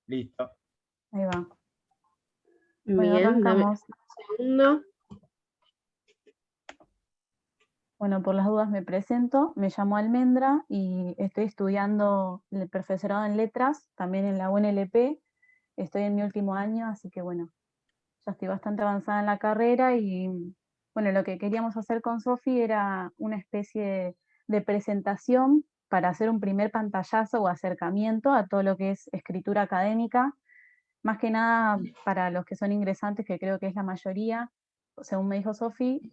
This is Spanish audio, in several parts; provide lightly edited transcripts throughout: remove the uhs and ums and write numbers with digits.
Listo. Ahí va. Bueno, Bien, dame arrancamos. un segundo. Bueno, por las dudas me presento. Me llamo Almendra y estoy estudiando el profesorado en letras, también en la UNLP. Estoy en mi último año, así que bueno, ya estoy bastante avanzada en la carrera y bueno, lo que queríamos hacer con Sofi era una especie de presentación para hacer un primer pantallazo o acercamiento a todo lo que es escritura académica, más que nada para los que son ingresantes, que creo que es la mayoría, según me dijo Sofi,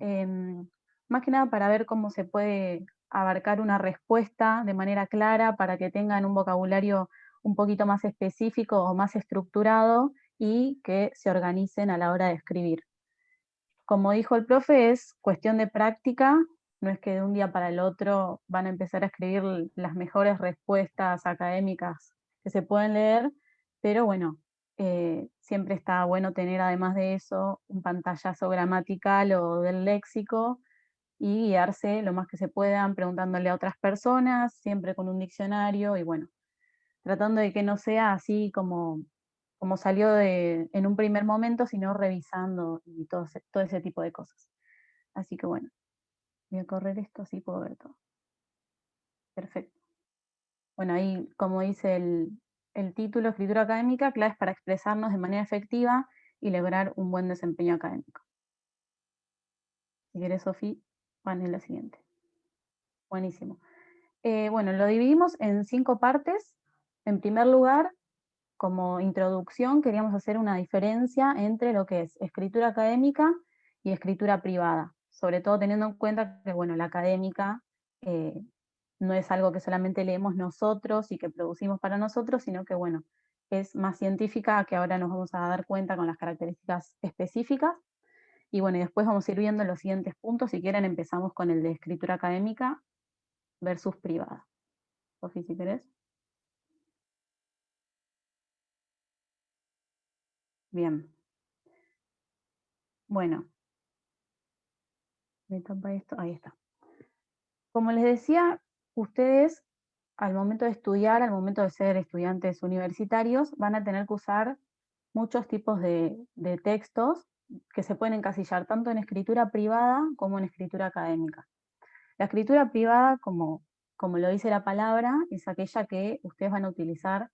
más que nada para ver cómo se puede abarcar una respuesta de manera clara para que tengan un vocabulario un poquito más específico o más estructurado y que se organicen a la hora de escribir. Como dijo el profe, es cuestión de práctica, no es que de un día para el otro van a empezar a escribir las mejores respuestas académicas que se pueden leer, pero bueno, siempre está bueno tener además de eso un pantallazo gramatical o del léxico y guiarse lo más que se puedan preguntándole a otras personas, siempre con un diccionario y bueno, tratando de que no sea así como salió en un primer momento, sino revisando y todo ese tipo de cosas. Así que bueno, voy a correr esto así puedo ver todo. Perfecto. Bueno, ahí como dice el título, escritura académica, claves para expresarnos de manera efectiva y lograr un buen desempeño académico. Si querés, Sofi, van en la siguiente. Buenísimo. Bueno, lo dividimos en 5 partes. En primer lugar, como introducción, queríamos hacer una diferencia entre lo que es escritura académica y escritura privada, sobre todo teniendo en cuenta que, bueno, la académica no es algo que solamente leemos nosotros y que producimos para nosotros, sino que, bueno, es más científica, que ahora nos vamos a dar cuenta con las características específicas. Y bueno, y después vamos a ir viendo los siguientes puntos. Si quieren, empezamos con el de escritura académica versus privada. Sofi, si querés. Bien. Bueno, me tapa esto, ahí está. Como les decía, ustedes al momento de estudiar, al momento de ser estudiantes universitarios, van a tener que usar muchos tipos de textos que se pueden encasillar tanto en escritura privada como en escritura académica. La escritura privada, como lo dice la palabra, es aquella que ustedes van a utilizar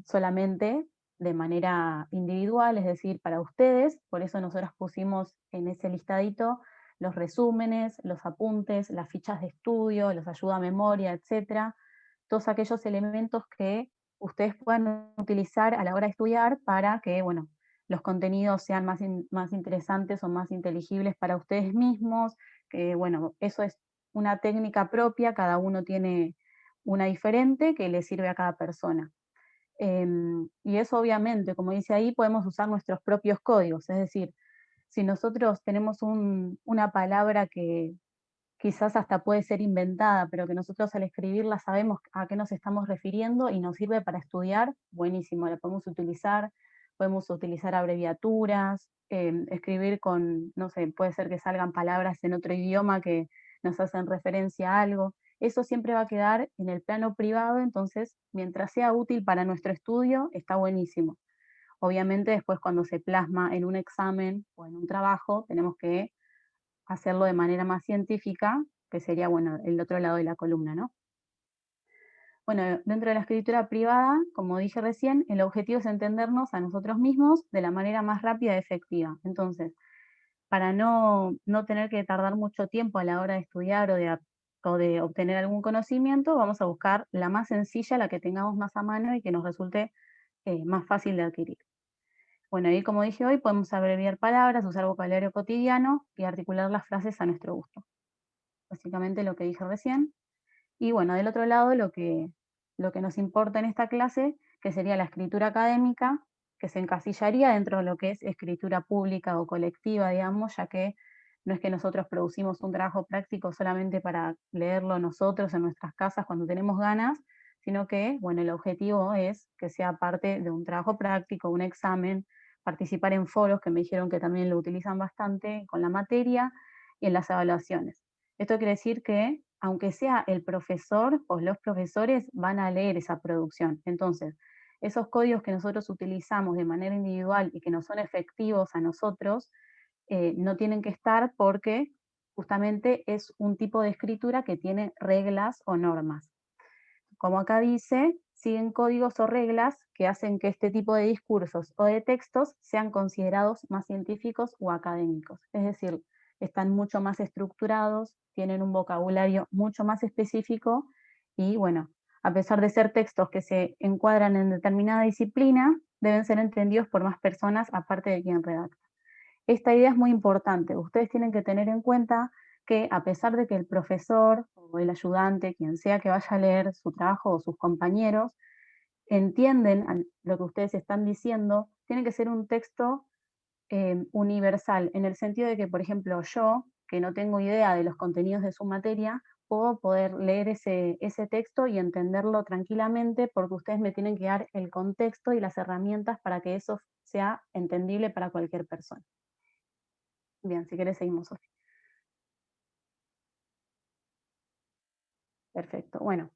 solamente de manera individual, es decir, para ustedes. Por eso nosotros pusimos en ese listadito los resúmenes, los apuntes, las fichas de estudio, los ayuda a memoria, etcétera, todos aquellos elementos que ustedes puedan utilizar a la hora de estudiar para que, bueno, los contenidos sean más interesantes o más inteligibles para ustedes mismos, que bueno, eso es una técnica propia, cada uno tiene una diferente que le sirve a cada persona. Y eso obviamente, como dice ahí, podemos usar nuestros propios códigos, es decir, si nosotros tenemos una palabra que quizás hasta puede ser inventada, pero que nosotros al escribirla sabemos a qué nos estamos refiriendo y nos sirve para estudiar, buenísimo, la podemos utilizar abreviaturas, escribir con, no sé, puede ser que salgan palabras en otro idioma que nos hacen referencia a algo. Eso siempre va a quedar en el plano privado, entonces, mientras sea útil para nuestro estudio, está buenísimo. Obviamente después cuando se plasma en un examen o en un trabajo, tenemos que hacerlo de manera más científica, que sería, bueno, el otro lado de la columna, ¿no? Bueno, dentro de la escritura privada, como dije recién, el objetivo es entendernos a nosotros mismos de la manera más rápida y efectiva. Entonces, para no tener que tardar mucho tiempo a la hora de estudiar o de obtener algún conocimiento, vamos a buscar la más sencilla, la que tengamos más a mano y que nos resulte más fácil de adquirir. Bueno, y como dije hoy, podemos abreviar palabras, usar vocabulario cotidiano y articular las frases a nuestro gusto. Básicamente lo que dije recién. Y bueno, del otro lado lo que nos importa en esta clase, que sería la escritura académica, que se encasillaría dentro de lo que es escritura pública o colectiva, digamos, ya que no es que nosotros producimos un trabajo práctico solamente para leerlo nosotros en nuestras casas cuando tenemos ganas, sino que, bueno, el objetivo es que sea parte de un trabajo práctico, un examen, participar en foros, que me dijeron que también lo utilizan bastante con la materia, y en las evaluaciones. Esto quiere decir que, aunque sea el profesor o los profesores, van a leer esa producción. Entonces, esos códigos que nosotros utilizamos de manera individual y que no son efectivos a nosotros, no tienen que estar porque justamente es un tipo de escritura que tiene reglas o normas. Como acá dice, siguen códigos o reglas que hacen que este tipo de discursos o de textos sean considerados más científicos o académicos. Es decir, están mucho más estructurados, tienen un vocabulario mucho más específico y bueno, a pesar de ser textos que se encuadran en determinada disciplina, deben ser entendidos por más personas aparte de quien redacta. Esta idea es muy importante. Ustedes tienen que tener en cuenta que a pesar de que el profesor o el ayudante, quien sea que vaya a leer su trabajo o sus compañeros, entienden lo que ustedes están diciendo, tiene que ser un texto universal, en el sentido de que, por ejemplo, yo, que no tengo idea de los contenidos de su materia, puedo poder leer ese texto y entenderlo tranquilamente porque ustedes me tienen que dar el contexto y las herramientas para que eso sea entendible para cualquier persona. Bien, si querés seguimos, Sofía. Perfecto. Bueno,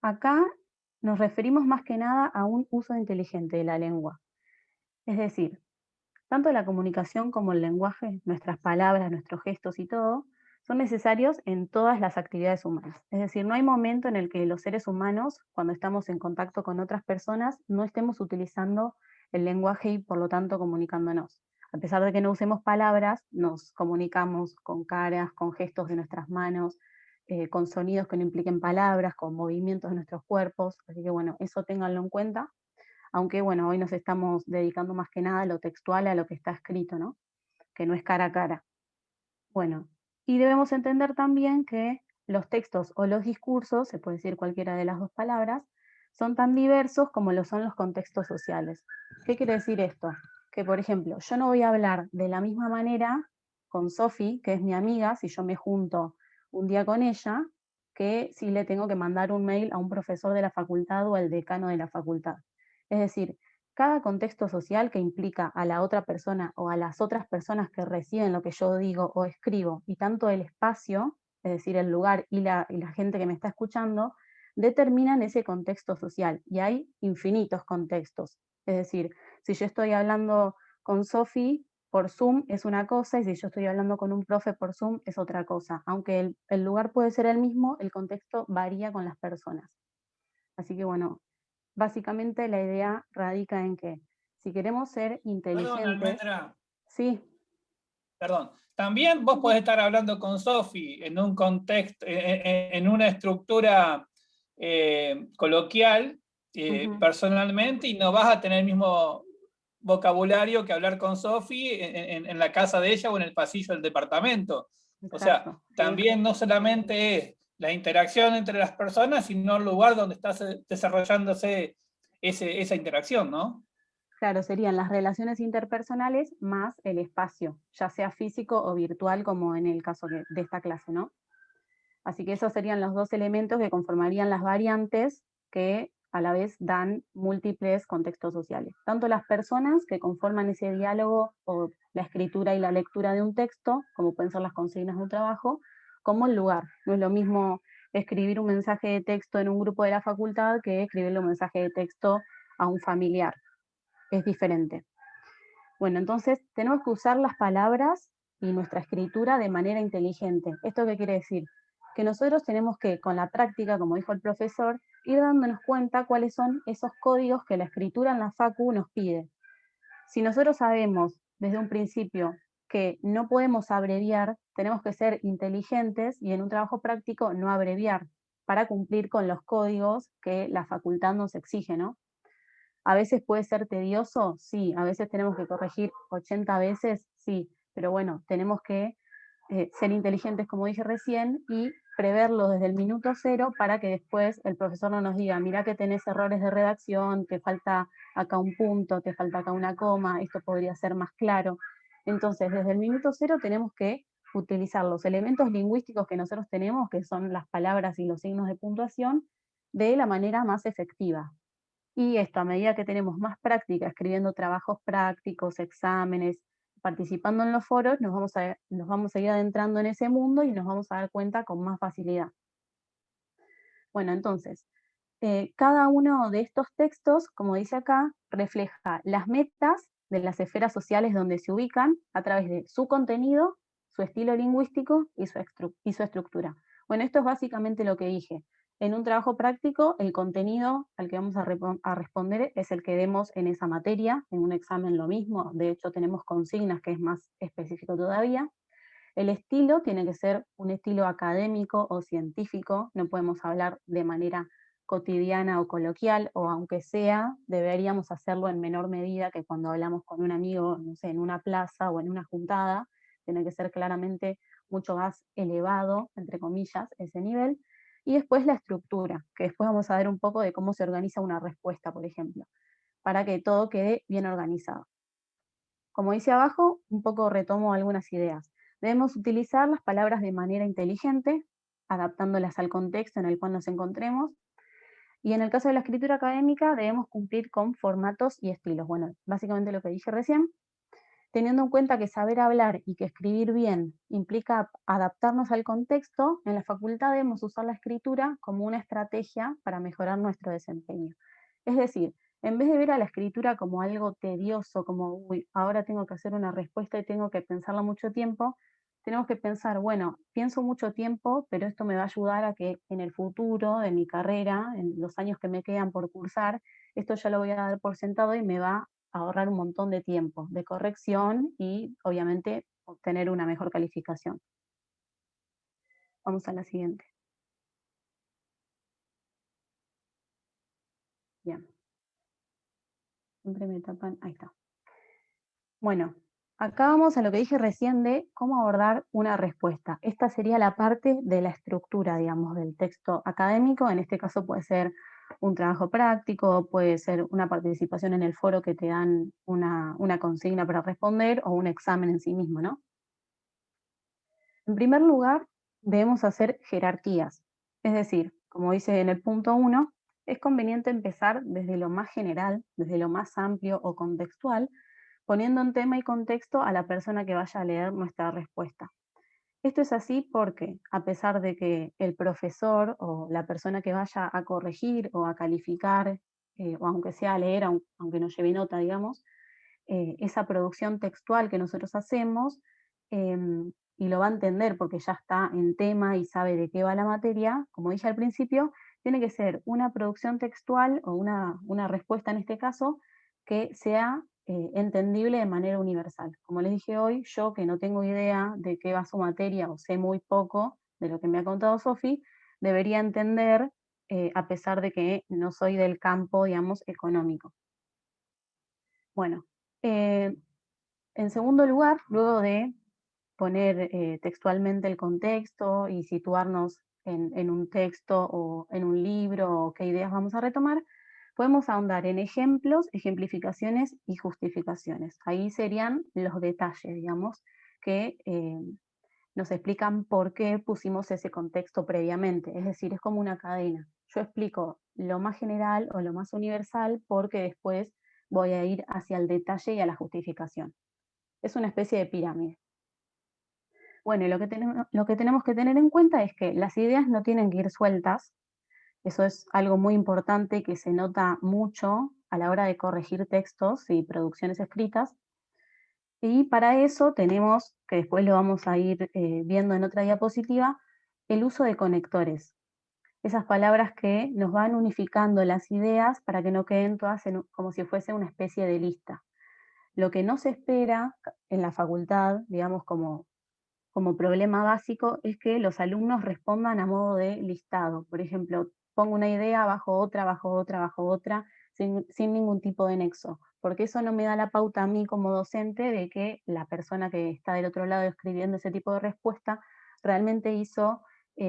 acá nos referimos más que nada a un uso inteligente de la lengua. Es decir, tanto la comunicación como el lenguaje, nuestras palabras, nuestros gestos y todo, son necesarios en todas las actividades humanas. Es decir, no hay momento en el que los seres humanos, cuando estamos en contacto con otras personas, no estemos utilizando el lenguaje y por lo tanto comunicándonos. A pesar de que no usemos palabras, nos comunicamos con caras, con gestos de nuestras manos, con sonidos que no impliquen palabras, con movimientos de nuestros cuerpos. Así que bueno, eso ténganlo en cuenta, aunque bueno, hoy nos estamos dedicando más que nada a lo textual, a lo que está escrito, ¿no? Que no es cara a cara. Bueno, y debemos entender también que los textos o los discursos, se puede decir cualquiera de las dos palabras, son tan diversos como lo son los contextos sociales. ¿Qué quiere decir esto? Que, por ejemplo, yo no voy a hablar de la misma manera con Sofi, que es mi amiga, si yo me junto un día con ella, que si le tengo que mandar un mail a un profesor de la facultad o al decano de la facultad. Es decir, cada contexto social que implica a la otra persona o a las otras personas que reciben lo que yo digo o escribo, y tanto el espacio, es decir, el lugar y la gente que me está escuchando, determinan ese contexto social. Y hay infinitos contextos. Es decir, si yo estoy hablando con Sofi por Zoom es una cosa, y si yo estoy hablando con un profe por Zoom es otra cosa. Aunque el lugar puede ser el mismo, el contexto varía con las personas. Así que bueno, básicamente la idea radica en que si queremos ser Perdón, inteligentes, Almendra, sí, perdón. También vos podés estar hablando con Sofi en un contexto, en una estructura coloquial, ujú, personalmente, y no vas a tener el mismo vocabulario que hablar con Sofi en la casa de ella o en el pasillo del departamento. O sea, exacto, sí, también no solamente es la interacción entre las personas, sino el lugar donde está desarrollándose esa interacción, ¿no? claro, serían las relaciones interpersonales más el espacio, ya sea físico o virtual, como en el caso de esta clase, ¿no? Así que esos serían los dos elementos que conformarían las variantes que a la vez dan múltiples contextos sociales. Tanto las personas que conforman ese diálogo o la escritura y la lectura de un texto, como pueden ser las consignas de un trabajo, como el lugar. No es lo mismo escribir un mensaje de texto en un grupo de la facultad que escribirle un mensaje de texto a un familiar. Es diferente. Bueno, entonces tenemos que usar las palabras y nuestra escritura de manera inteligente. ¿Esto qué quiere decir? Que nosotros tenemos que, con la práctica, como dijo el profesor, ir dándonos cuenta cuáles son esos códigos que la escritura en la facu nos pide. Si nosotros sabemos desde un principio que no podemos abreviar, tenemos que ser inteligentes y en un trabajo práctico no abreviar para cumplir con los códigos que la facultad nos exige, ¿no? A veces puede ser tedioso, sí, a veces tenemos que corregir 80 veces, sí, pero bueno, tenemos que ser inteligentes, como dije recién, y preverlo desde el minuto cero para que después el profesor no nos diga, mira que tenés errores de redacción, te falta acá un punto, te falta acá una coma, esto podría ser más claro. Entonces, desde el minuto cero tenemos que utilizar los elementos lingüísticos que nosotros tenemos, que son las palabras y los signos de puntuación, de la manera más efectiva. Y esto, a medida que tenemos más práctica, escribiendo trabajos prácticos, exámenes, participando en los foros, nos vamos a ir adentrando en ese mundo y nos vamos a dar cuenta con más facilidad. Bueno, entonces, cada uno de estos textos, como dice acá, refleja las metas de las esferas sociales donde se ubican a través de su contenido, su estilo lingüístico y su estructura. Bueno, esto es básicamente lo que dije. En un trabajo práctico, el contenido al que vamos a responder es el que demos en esa materia, en un examen lo mismo, de hecho tenemos consignas que es más específico todavía. El estilo tiene que ser un estilo académico o científico, no podemos hablar de manera cotidiana o coloquial, o aunque sea, deberíamos hacerlo en menor medida que cuando hablamos con un amigo, no sé, en una plaza o en una juntada, tiene que ser claramente mucho más elevado, entre comillas, ese nivel. Y después la estructura, que después vamos a ver un poco de cómo se organiza una respuesta, por ejemplo, para que todo quede bien organizado. Como dice abajo, un poco retomo algunas ideas. Debemos utilizar las palabras de manera inteligente, adaptándolas al contexto en el cual nos encontremos. Y en el caso de la escritura académica, debemos cumplir con formatos y estilos. Bueno, básicamente lo que dije recién, teniendo en cuenta que saber hablar y que escribir bien implica adaptarnos al contexto, en la facultad debemos usar la escritura como una estrategia para mejorar nuestro desempeño. Es decir, en vez de ver a la escritura como algo tedioso, como, uy, ahora tengo que hacer una respuesta y tengo que pensarla mucho tiempo, tenemos que pensar, bueno, pienso mucho tiempo, pero esto me va a ayudar a que en el futuro de mi carrera, en los años que me quedan por cursar, esto ya lo voy a dar por sentado y me va a ahorrar un montón de tiempo de corrección y obviamente obtener una mejor calificación. Vamos a la siguiente. Bien. Siempre me tapan. Ahí está. Bueno, acá vamos a lo que dije recién de cómo abordar una respuesta. Esta sería la parte de la estructura, digamos, del texto académico. En este caso puede ser un trabajo práctico, puede ser una participación en el foro que te dan una consigna para responder o un examen en sí mismo, ¿no? En primer lugar, debemos hacer jerarquías. Es decir, como dice en el punto 1, es conveniente empezar desde lo más general, desde lo más amplio o contextual, poniendo en tema y contexto a la persona que vaya a leer nuestra respuesta. Esto es así porque, a pesar de que el profesor o la persona que vaya a corregir o a calificar, o aunque sea a leer, aunque no lleve nota, digamos, esa producción textual que nosotros hacemos, y lo va a entender porque ya está en tema y sabe de qué va la materia, como dije al principio, tiene que ser una producción textual o una respuesta en este caso que sea entendible de manera universal. Como les dije hoy, yo que no tengo idea de qué va su materia o sé muy poco de lo que me ha contado Sofi, debería entender a pesar de que no soy del campo, digamos, económico. Bueno, eh, en segundo lugar, luego de poner textualmente el contexto y situarnos en un texto o en un libro o qué ideas vamos a retomar, podemos ahondar en ejemplos, ejemplificaciones y justificaciones. Ahí serían los detalles, digamos, que nos explican por qué pusimos ese contexto previamente. Es decir, es como una cadena. Yo explico lo más general o lo más universal porque después voy a ir hacia el detalle y a la justificación. Es una especie de pirámide. Bueno, y lo que tenemos que tener en cuenta es que las ideas no tienen que ir sueltas. Eso es algo muy importante que se nota mucho a la hora de corregir textos y producciones escritas. Y para eso tenemos, que después lo vamos a ir viendo en otra diapositiva, el uso de conectores. Esas palabras que nos van unificando las ideas para que no queden todas como si fuese una especie de lista. Lo que no se espera en la facultad, digamos como problema básico, es que los alumnos respondan a modo de listado. Por ejemplo, pongo una idea, bajo otra, bajo otra, bajo otra, sin ningún tipo de nexo, porque eso no me da la pauta a mí como docente de que la persona que está del otro lado escribiendo ese tipo de respuesta realmente hizo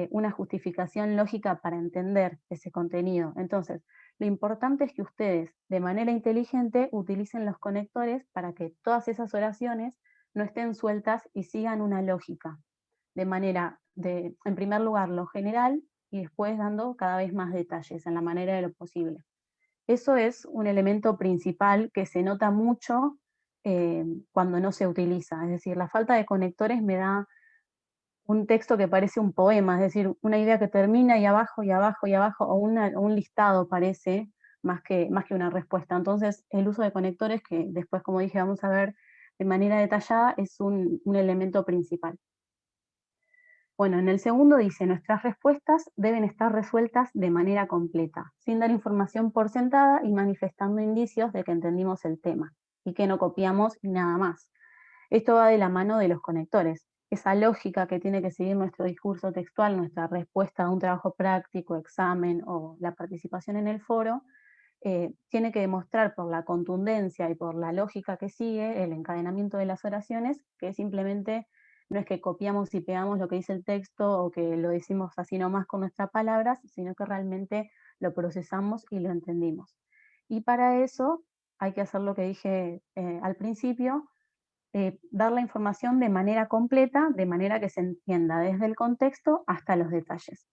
una justificación lógica para entender ese contenido. Entonces, lo importante es que ustedes, de manera inteligente, utilicen los conectores para que todas esas oraciones no estén sueltas y sigan una lógica, de manera de, en primer lugar, lo general y después dando cada vez más detalles en la manera de lo posible. Eso es un elemento principal que se nota mucho cuando no se utiliza, es decir, la falta de conectores me da un texto que parece un poema, es decir, una idea que termina y abajo, y abajo, y abajo, o un listado parece, más que una respuesta. Entonces, el uso de conectores, que después, como dije, vamos a ver de manera detallada, es un elemento principal. Bueno, en el segundo dice, nuestras respuestas deben estar resueltas de manera completa, sin dar información por sentada y manifestando indicios de que entendimos el tema, y que no copiamos y nada más. Esto va de la mano de los conectores. Esa lógica que tiene que seguir nuestro discurso textual, nuestra respuesta a un trabajo práctico, examen o la participación en el foro, tiene que demostrar por la contundencia y por la lógica que sigue, el encadenamiento de las oraciones, que simplemente no es que copiamos y pegamos lo que dice el texto o que lo decimos así nomás con nuestras palabras, sino que realmente lo procesamos y lo entendimos. Y para eso hay que hacer lo que dije al principio, dar la información de manera completa, de manera que se entienda desde el contexto hasta los detalles.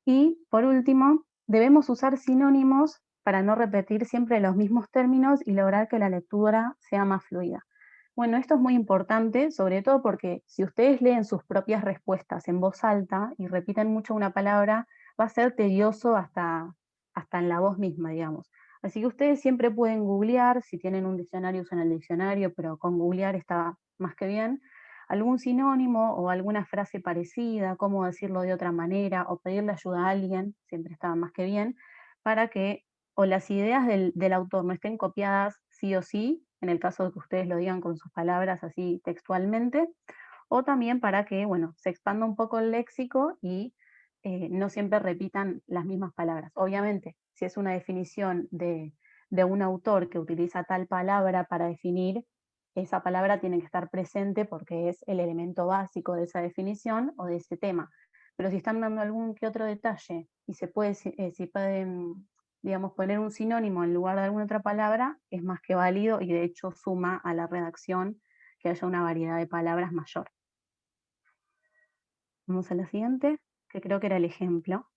Y por último, debemos usar sinónimos para no repetir siempre los mismos términos y lograr que la lectura sea más fluida. Bueno, esto es muy importante, sobre todo porque si ustedes leen sus propias respuestas en voz alta y repiten mucho una palabra, va a ser tedioso hasta en la voz misma, digamos. Así que ustedes siempre pueden googlear, si tienen un diccionario usan el diccionario, pero con googlear está más que bien, algún sinónimo o alguna frase parecida, cómo decirlo de otra manera, o pedirle ayuda a alguien, siempre está más que bien, para que o las ideas del autor no estén copiadas sí o sí, en el caso de que ustedes lo digan con sus palabras así textualmente, o también para que, bueno, se expanda un poco el léxico y no siempre repitan las mismas palabras. Obviamente, si es una definición de un autor que utiliza tal palabra para definir, esa palabra tiene que estar presente porque es el elemento básico de esa definición o de ese tema. Pero si están dando algún que otro detalle y si pueden, digamos, poner un sinónimo en lugar de alguna otra palabra, es más que válido y de hecho suma a la redacción que haya una variedad de palabras mayor. Vamos a la siguiente, que creo que era el ejemplo.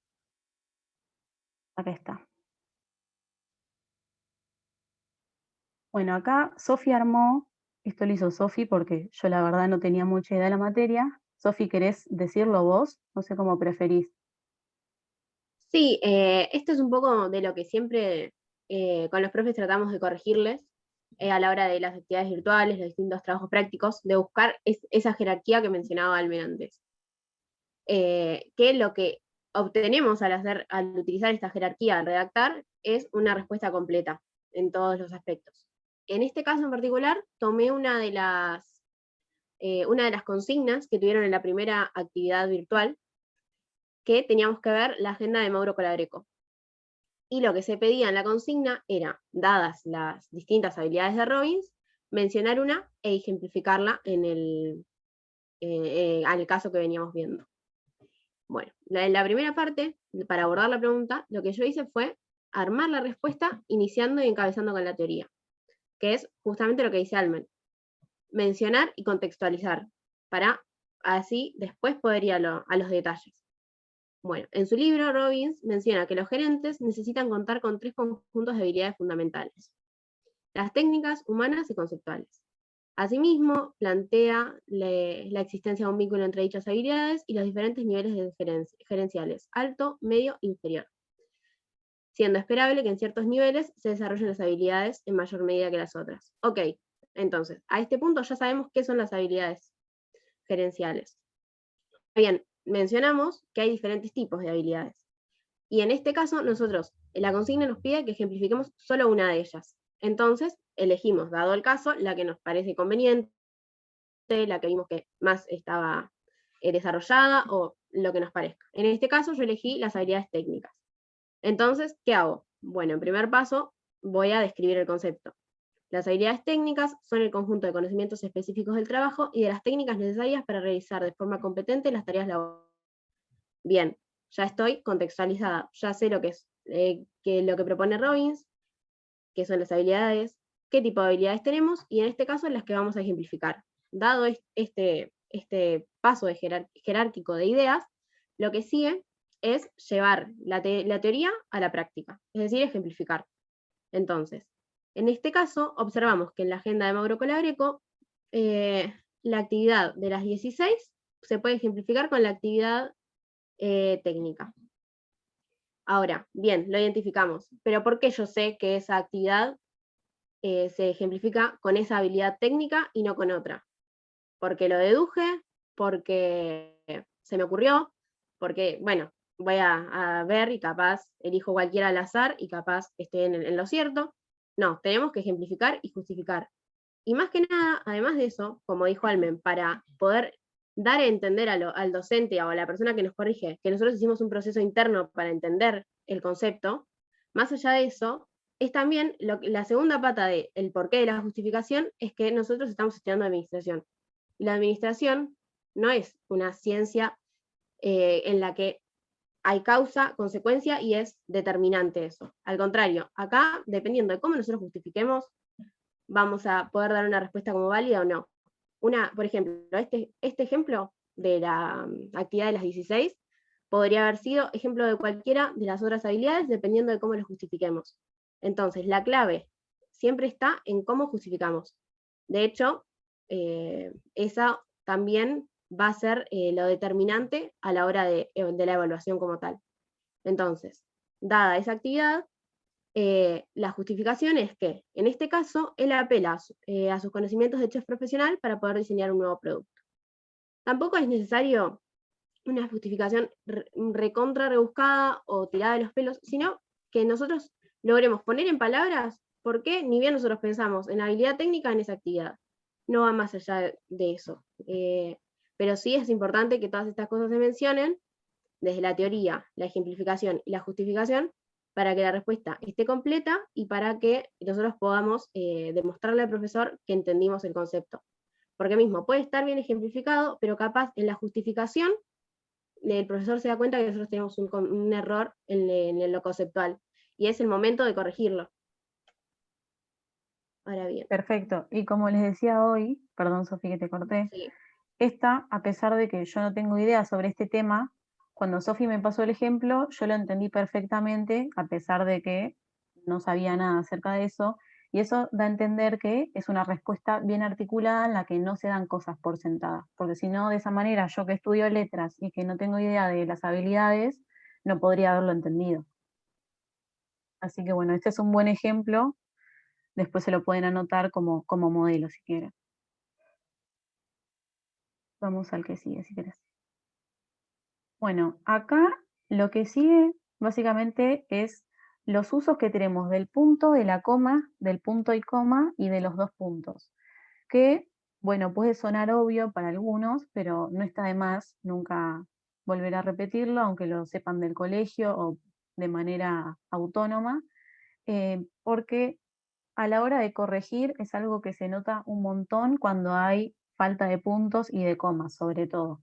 Acá está. Bueno, acá Sofi armó, esto lo hizo Sofi porque yo la verdad no tenía mucha idea de la materia. Sofi, ¿querés decirlo vos? No sé cómo preferís. Sí, esto es un poco de lo que siempre con los profes tratamos de corregirles a la hora de las actividades virtuales, los distintos trabajos prácticos, de buscar esa jerarquía que mencionaba Almen antes. Que lo que obtenemos al utilizar esta jerarquía al redactar es una respuesta completa en todos los aspectos. En este caso en particular, tomé una de las consignas que tuvieron en la primera actividad virtual, que teníamos que ver la agenda de Mauro Colabreco. Y lo que se pedía en la consigna era, dadas las distintas habilidades de Robbins, mencionar una e ejemplificarla al caso que veníamos viendo. Bueno, en la primera parte, para abordar la pregunta, lo que yo hice fue armar la respuesta iniciando y encabezando con la teoría, que es justamente lo que dice Almen. Mencionar y contextualizar, para así después poder ir a los detalles. Bueno, en su libro, Robbins menciona que los gerentes necesitan contar con 3 conjuntos de habilidades fundamentales: las técnicas, humanas y conceptuales. Asimismo, plantea la existencia de un vínculo entre dichas habilidades y los diferentes niveles de gerenciales, alto, medio e inferior, siendo esperable que en ciertos niveles se desarrollen las habilidades en mayor medida que las otras. Ok, entonces, a este punto ya sabemos qué son las habilidades gerenciales. Bien, mencionamos que hay diferentes tipos de habilidades. Y en este caso, nosotros, la consigna nos pide que ejemplifiquemos solo una de ellas. Entonces, elegimos, dado el caso, la que nos parece conveniente, la que vimos que más estaba desarrollada o lo que nos parezca. En este caso, yo elegí las habilidades técnicas. Entonces, ¿qué hago? Bueno, en primer paso, voy a describir el concepto. Las habilidades técnicas son el conjunto de conocimientos específicos del trabajo y de las técnicas necesarias para realizar de forma competente las tareas laborales. Bien, ya estoy contextualizada, ya sé lo que es lo que propone Robbins, qué son las habilidades, qué tipo de habilidades tenemos, y en este caso las que vamos a ejemplificar. Dado este paso jerárquico de ideas, lo que sigue es llevar la teoría a la práctica, es decir, ejemplificar. Entonces, en este caso, observamos que en la agenda de Mauro Colabreco, la actividad de las 16 se puede ejemplificar con la actividad técnica. Ahora, bien, lo identificamos, pero ¿por qué yo sé que esa actividad se ejemplifica con esa habilidad técnica y no con otra? Porque lo deduje, porque se me ocurrió, porque, bueno, voy a ver y capaz elijo cualquiera al azar y capaz estoy en lo cierto. No, tenemos que ejemplificar y justificar. Y más que nada, además de eso, como dijo Almen, para poder dar a entender al docente o a la persona que nos corrige que nosotros hicimos un proceso interno para entender el concepto, más allá de eso, es también la segunda pata del porqué de la justificación, es que nosotros estamos estudiando administración. Y la administración no es una ciencia en la que hay causa, consecuencia y es determinante eso. Al contrario, acá, dependiendo de cómo nosotros justifiquemos, vamos a poder dar una respuesta como válida o no. Por ejemplo, este ejemplo de la actividad de las 16 podría haber sido ejemplo de cualquiera de las otras habilidades dependiendo de cómo lo justifiquemos. Entonces, la clave siempre está en cómo justificamos. De hecho, esa también va a ser lo determinante a la hora de la evaluación como tal. Entonces, dada esa actividad, la justificación es que, en este caso, él apela a sus conocimientos de chef profesional para poder diseñar un nuevo producto. Tampoco es necesario una justificación recontra rebuscada o tirada de los pelos, sino que nosotros logremos poner en palabras por qué, ni bien nosotros pensamos en habilidad técnica en esa actividad. No va más allá de eso. Pero sí es importante que todas estas cosas se mencionen desde la teoría, la ejemplificación y la justificación, para que la respuesta esté completa y para que nosotros podamos demostrarle al profesor que entendimos el concepto. Porque mismo puede estar bien ejemplificado, pero capaz en la justificación el profesor se da cuenta que nosotros tenemos un error en lo conceptual, y es el momento de corregirlo. Ahora bien. Perfecto. Y como les decía hoy, perdón Sofi que te corté, Sí. esta, a pesar de que yo no tengo idea sobre este tema, cuando Sofi me pasó el ejemplo, yo lo entendí perfectamente, a pesar de que no sabía nada acerca de eso, y eso da a entender que es una respuesta bien articulada en la que no se dan cosas por sentadas, porque si no, de esa manera, yo que estudio letras y que no tengo idea de las habilidades, no podría haberlo entendido. Así que bueno, este es un buen ejemplo, después se lo pueden anotar como modelo si quieren. Vamos al que sigue, si querés. Bueno, acá lo que sigue básicamente es los usos que tenemos del punto, de la coma, del punto y coma y de los dos puntos. Que, bueno, puede sonar obvio para algunos, pero no está de más nunca volver a repetirlo, aunque lo sepan del colegio o de manera autónoma, porque a la hora de corregir es algo que se nota un montón cuando hay falta de puntos y de comas, sobre todo.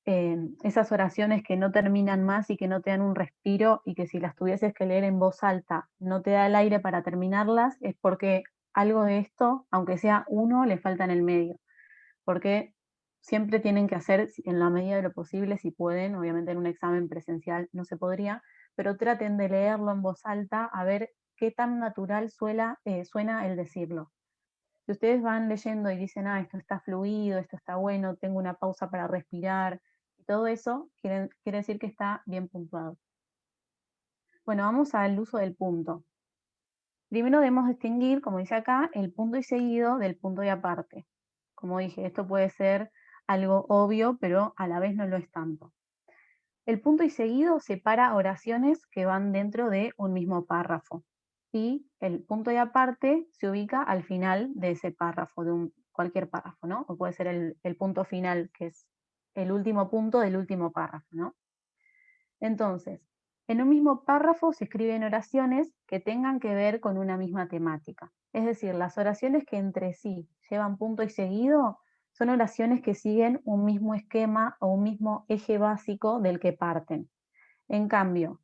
Esas oraciones que no terminan más y que no te dan un respiro y que si las tuvieses que leer en voz alta no te da el aire para terminarlas, es porque algo de esto, aunque sea uno, le falta en el medio. Porque siempre tienen que hacer, en la medida de lo posible, si pueden, obviamente en un examen presencial no se podría, pero traten de leerlo en voz alta a ver qué tan natural suena el decirlo. Si ustedes van leyendo y dicen, esto está fluido, esto está bueno, tengo una pausa para respirar, y todo eso quiere decir que está bien puntuado. Bueno, vamos al uso del punto. Primero debemos distinguir, como dice acá, el punto y seguido del punto y aparte. Como dije, esto puede ser algo obvio, pero a la vez no lo es tanto. El punto y seguido separa oraciones que van dentro de un mismo párrafo. Y el punto y aparte se ubica al final de ese párrafo, de cualquier párrafo, ¿no? O puede ser el punto final, que es el último punto del último párrafo, ¿no? Entonces, en un mismo párrafo se escriben oraciones que tengan que ver con una misma temática. Es decir, las oraciones que entre sí llevan punto y seguido son oraciones que siguen un mismo esquema o un mismo eje básico del que parten. En cambio,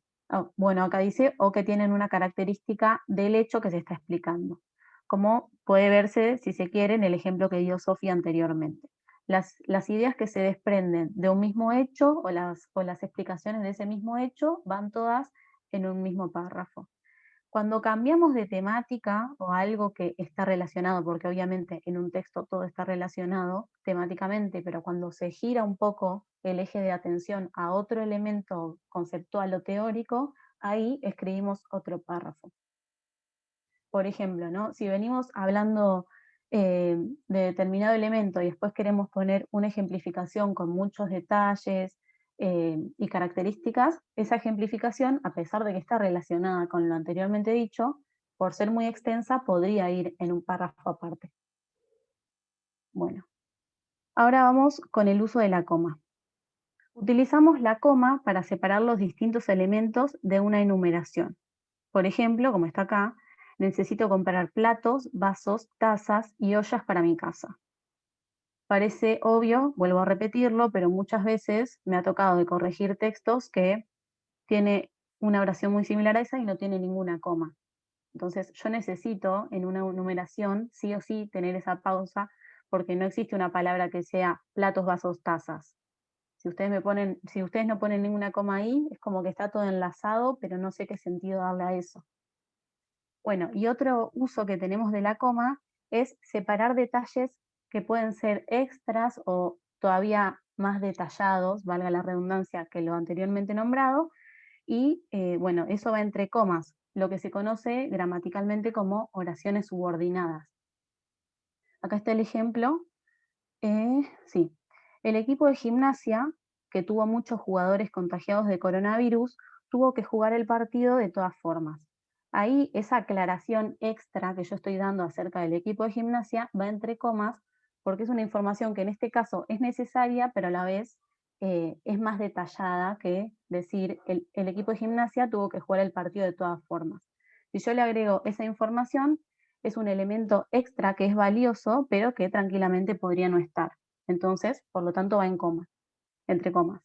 bueno, acá dice, o que tienen una característica del hecho que se está explicando, como puede verse, si se quiere, en el ejemplo que dio Sofía anteriormente. Las ideas que se desprenden de un mismo hecho o las explicaciones de ese mismo hecho van todas en un mismo párrafo. Cuando cambiamos de temática o algo que está relacionado, porque obviamente en un texto todo está relacionado temáticamente, pero cuando se gira un poco el eje de atención a otro elemento conceptual o teórico, ahí escribimos otro párrafo. Por ejemplo, ¿no? Si venimos hablando de determinado elemento y después queremos poner una ejemplificación con muchos detalles y características, esa ejemplificación, a pesar de que está relacionada con lo anteriormente dicho, por ser muy extensa, podría ir en un párrafo aparte. Bueno, ahora vamos con el uso de la coma. Utilizamos la coma para separar los distintos elementos de una enumeración. Por ejemplo, como está acá, necesito comprar platos, vasos, tazas y ollas para mi casa. Parece obvio, vuelvo a repetirlo, pero muchas veces me ha tocado de corregir textos que tiene una oración muy similar a esa y no tiene ninguna coma. Entonces yo necesito en una numeración sí o sí tener esa pausa porque no existe una palabra que sea platos, vasos, tazas. Si ustedes no ponen ninguna coma ahí, es como que está todo enlazado, pero no sé qué sentido darle a eso. Bueno, y otro uso que tenemos de la coma es separar detalles que pueden ser extras o todavía más detallados, valga la redundancia, que lo anteriormente nombrado, y bueno, eso va entre comas, lo que se conoce gramaticalmente como oraciones subordinadas. Acá está el ejemplo. Sí, el equipo de gimnasia, que tuvo muchos jugadores contagiados de coronavirus, tuvo que jugar el partido de todas formas. Ahí esa aclaración extra que yo estoy dando acerca del equipo de gimnasia va entre comas, porque es una información que en este caso es necesaria, pero a la vez es más detallada que decir el equipo de gimnasia tuvo que jugar el partido de todas formas. Si yo le agrego esa información, es un elemento extra que es valioso, pero que tranquilamente podría no estar. Entonces, por lo tanto, va en coma, entre comas.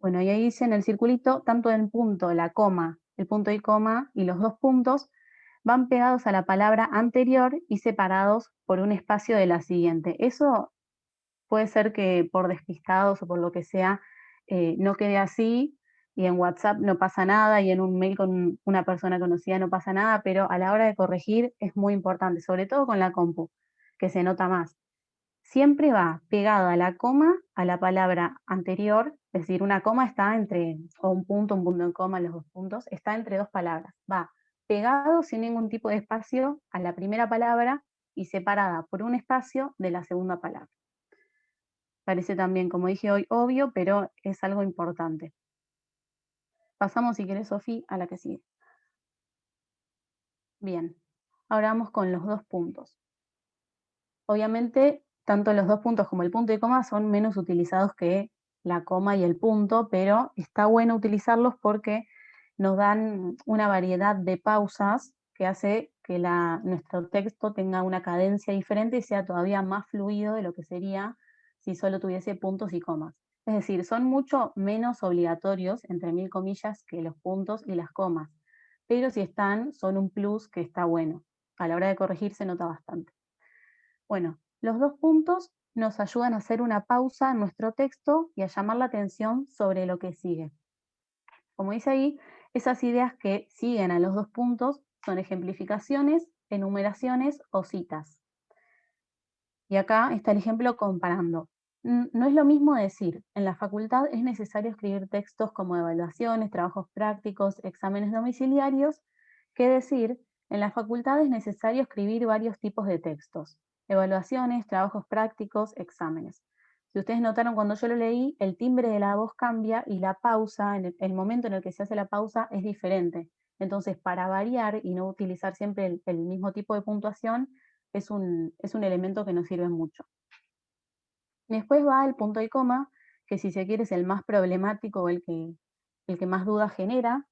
Bueno, y ahí dice en el circulito, tanto el punto, la coma, el punto y coma y los dos puntos van pegados a la palabra anterior y separados por un espacio de la siguiente. Eso puede ser que por despistados o por lo que sea no quede así, y en WhatsApp no pasa nada, y en un mail con una persona conocida no pasa nada, pero a la hora de corregir es muy importante, sobre todo con la compu, que se nota más. Siempre va pegada la coma a la palabra anterior, es decir, una coma está entre, o un punto en coma, los dos puntos, está entre dos palabras. Va pegado sin ningún tipo de espacio a la primera palabra y separada por un espacio de la segunda palabra. Parece también, como dije hoy, obvio, pero es algo importante. Pasamos, si querés, Sofi, a la que sigue. Bien, ahora vamos con los dos puntos. Obviamente, tanto los dos puntos como el punto y coma son menos utilizados que la coma y el punto, pero está bueno utilizarlos porque nos dan una variedad de pausas que hace que nuestro texto tenga una cadencia diferente y sea todavía más fluido de lo que sería si solo tuviese puntos y comas. Es decir, son mucho menos obligatorios, entre mil comillas, que los puntos y las comas, pero si están, son un plus que está bueno. A la hora de corregir se nota bastante. Bueno, los dos puntos nos ayudan a hacer una pausa en nuestro texto y a llamar la atención sobre lo que sigue. Como dice ahí, esas ideas que siguen a los dos puntos son ejemplificaciones, enumeraciones o citas. Y acá está el ejemplo comparando. No es lo mismo decir, en la facultad es necesario escribir textos como evaluaciones, trabajos prácticos, exámenes domiciliarios, que decir, en la facultad es necesario escribir varios tipos de textos, evaluaciones, trabajos prácticos, exámenes. Si ustedes notaron cuando yo lo leí, el timbre de la voz cambia y la pausa, en el momento en el que se hace la pausa es diferente. Entonces, para variar y no utilizar siempre el mismo tipo de puntuación, es un elemento que nos sirve mucho. Después va el punto y coma, que si se quiere es el más problemático o el que más dudas genera,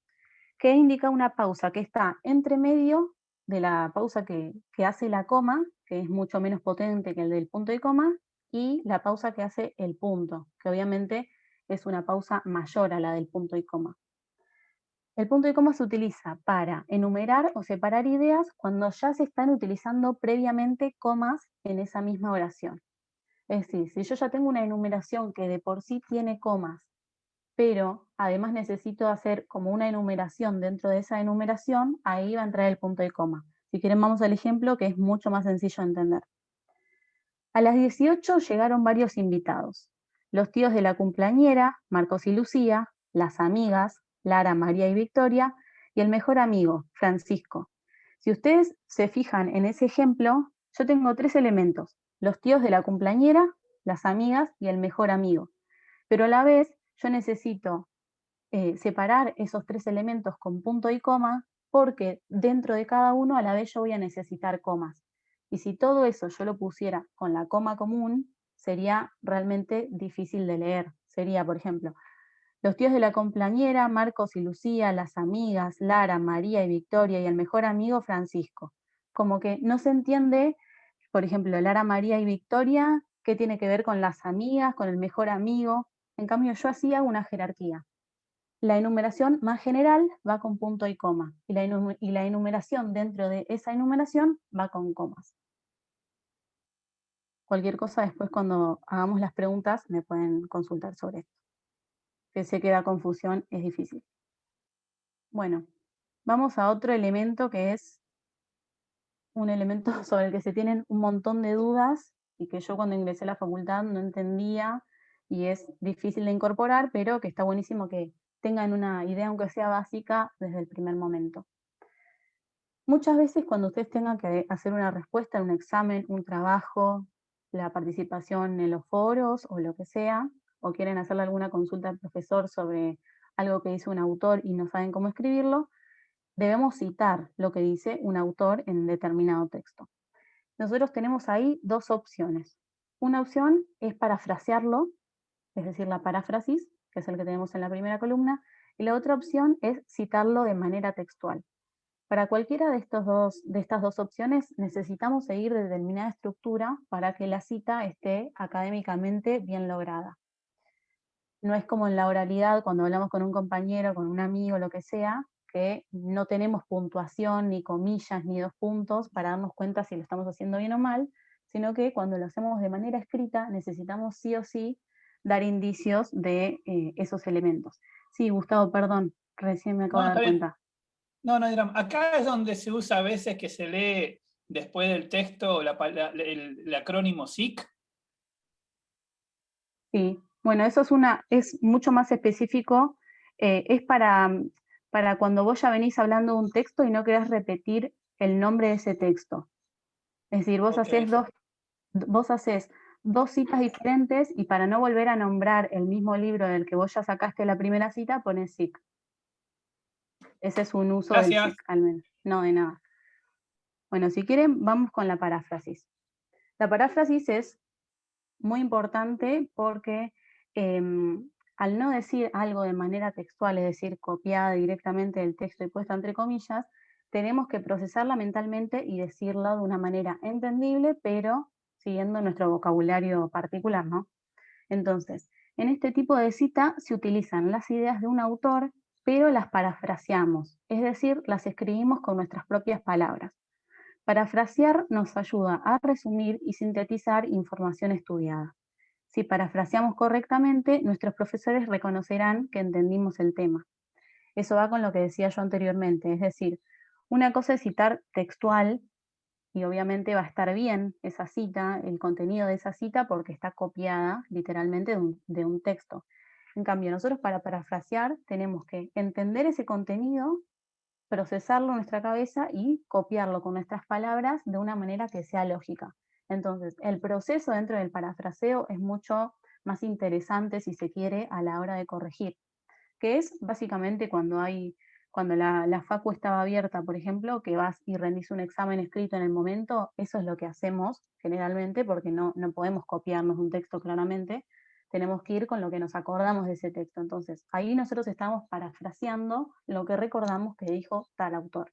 que indica una pausa que está entre medio de la pausa que hace la coma, que es mucho menos potente que el del punto y coma, y la pausa que hace el punto, que obviamente es una pausa mayor a la del punto y coma. El punto y coma se utiliza para enumerar o separar ideas cuando ya se están utilizando previamente comas en esa misma oración. Es decir, si yo ya tengo una enumeración que de por sí tiene comas pero además necesito hacer como una enumeración dentro de esa enumeración, ahí va a entrar el punto y coma. Si quieren vamos al ejemplo, que es mucho más sencillo de entender. A las 18 llegaron varios invitados. Los tíos de la cumpleañera, Marcos y Lucía, las amigas, Lara, María y Victoria, y el mejor amigo, Francisco. Si ustedes se fijan en ese ejemplo, yo tengo 3 elementos: los tíos de la cumpleañera, las amigas y el mejor amigo. Pero a la vez yo necesito separar esos 3 elementos con punto y coma, porque dentro de cada uno a la vez yo voy a necesitar comas. Y si todo eso yo lo pusiera con la coma común, sería realmente difícil de leer. Sería, por ejemplo, los tíos de la cumpleañera, Marcos y Lucía, las amigas, Lara, María y Victoria, y el mejor amigo, Francisco. Como que no se entiende, por ejemplo, Lara, María y Victoria, qué tiene que ver con las amigas, con el mejor amigo. En cambio, yo hacía una jerarquía. La enumeración más general va con punto y coma, y la enumeración dentro de esa enumeración va con comas. Cualquier cosa después cuando hagamos las preguntas me pueden consultar sobre esto. Que sé que da confusión, es difícil. Bueno, vamos a otro elemento que es un elemento sobre el que se tienen un montón de dudas y que yo cuando ingresé a la facultad no entendía y es difícil de incorporar, pero que está buenísimo que tengan una idea, aunque sea básica, desde el primer momento. Muchas veces cuando ustedes tengan que hacer una respuesta en un examen, un trabajo, la participación en los foros o lo que sea, o quieren hacerle alguna consulta al profesor sobre algo que dice un autor y no saben cómo escribirlo, debemos citar lo que dice un autor en determinado texto. Nosotros tenemos ahí 2 opciones. Una opción es parafrasearlo, es decir, la paráfrasis, que es el que tenemos en la primera columna, y la otra opción es citarlo de manera textual. Para cualquiera de estas dos opciones necesitamos seguir determinada estructura para que la cita esté académicamente bien lograda. No es como en la oralidad, cuando hablamos con un compañero, con un amigo, lo que sea, que no tenemos puntuación, ni comillas, ni 2 puntos para darnos cuenta si lo estamos haciendo bien o mal, sino que cuando lo hacemos de manera escrita necesitamos sí o sí dar indicios de esos elementos. Sí, Gustavo, perdón, recién me acabo No, de está dar bien. cuenta. No, no, Iram, acá es donde se usa a veces que se lee después del texto el acrónimo SIC. Sí, bueno, eso es mucho más específico, es para cuando vos ya venís hablando de un texto y no querés repetir el nombre de ese texto. Es decir, vos Ok. haces 2 citas diferentes y para no volver a nombrar el mismo libro del que vos ya sacaste la primera cita, pones SIC. Ese es un uso del Gracias. SIC, al menos. No, de nada. Bueno, si quieren, vamos con la paráfrasis. La paráfrasis es muy importante porque al no decir algo de manera textual, es decir, copiada directamente del texto y puesta entre comillas, tenemos que procesarla mentalmente y decirlo de una manera entendible, pero siguiendo nuestro vocabulario particular, ¿no? Entonces, en este tipo de cita se utilizan las ideas de un autor, pero las parafraseamos, es decir, las escribimos con nuestras propias palabras. Parafrasear nos ayuda a resumir y sintetizar información estudiada. Si parafraseamos correctamente, nuestros profesores reconocerán que entendimos el tema. Eso va con lo que decía yo anteriormente, es decir, una cosa es citar textual y obviamente va a estar bien esa cita, el contenido de esa cita, porque está copiada literalmente de un texto. En cambio, nosotros para parafrasear tenemos que entender ese contenido, procesarlo en nuestra cabeza y copiarlo con nuestras palabras de una manera que sea lógica. Entonces, el proceso dentro del parafraseo es mucho más interesante, si se quiere, a la hora de corregir, que es básicamente cuando la facu estaba abierta, por ejemplo, que vas y rendís un examen escrito en el momento, eso es lo que hacemos generalmente, porque no podemos copiarnos un texto claramente, tenemos que ir con lo que nos acordamos de ese texto. Entonces, ahí nosotros estamos parafraseando lo que recordamos que dijo tal autor.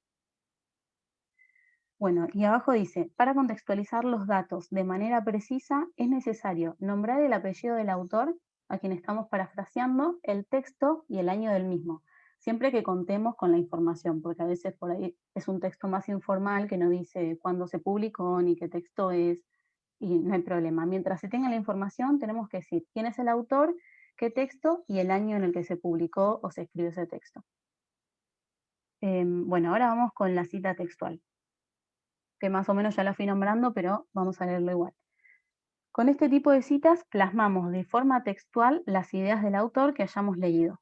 Bueno, y abajo dice, para contextualizar los datos de manera precisa, es necesario nombrar el apellido del autor, a quien estamos parafraseando, el texto y el año del mismo, siempre que contemos con la información, porque a veces por ahí es un texto más informal que no dice cuándo se publicó ni qué texto es, y no hay problema. Mientras se tenga la información, tenemos que decir quién es el autor qué texto y el año en el que se publicó o se escribió ese texto. Bueno, ahora vamos con la cita textual, que más o menos ya la fui nombrando, pero vamos a leerlo igual. Con este tipo de citas plasmamos de forma textual las ideas del autor que hayamos leído.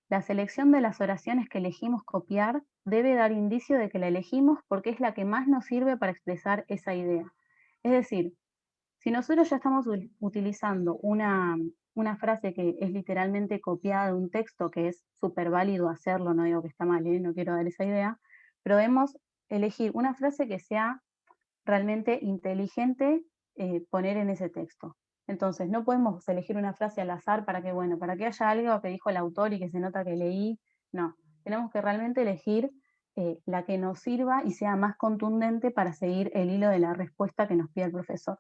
La selección de las oraciones que elegimos copiar debe dar indicio de que la elegimos porque es la que más nos sirve para expresar esa idea. Es decir, si nosotros ya estamos utilizando una frase que es literalmente copiada de un texto, que es súper válido hacerlo, no digo que está mal, no quiero dar esa idea, pero debemos elegir una frase que sea realmente inteligente poner en ese texto. Entonces, no podemos elegir una frase al azar para que, bueno, para que haya algo que dijo el autor y que se nota que leí. No, tenemos que realmente elegir la que nos sirva y sea más contundente para seguir el hilo de la respuesta que nos pide el profesor.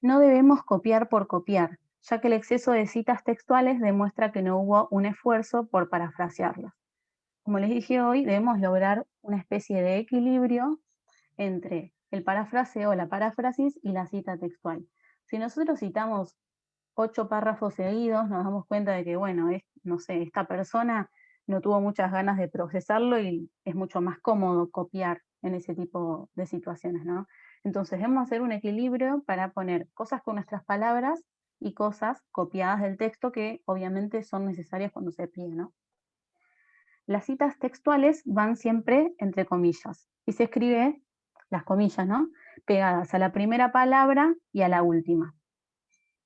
No debemos copiar por copiar, ya que el exceso de citas textuales demuestra que no hubo un esfuerzo por parafrasearlas. Como les dije hoy, debemos lograr una especie de equilibrio entre el parafraseo, la paráfrasis y la cita textual. Si nosotros citamos 8 párrafos seguidos, nos damos cuenta de que, bueno, no sé, esta persona no tuvo muchas ganas de procesarlo y es mucho más cómodo copiar en ese tipo de situaciones, ¿no? Entonces debemos hacer un equilibrio para poner cosas con nuestras palabras y cosas copiadas del texto que obviamente son necesarias cuando se pide, ¿no? Las citas textuales van siempre entre comillas y se escribe las comillas, ¿no? Pegadas a la primera palabra y a la última.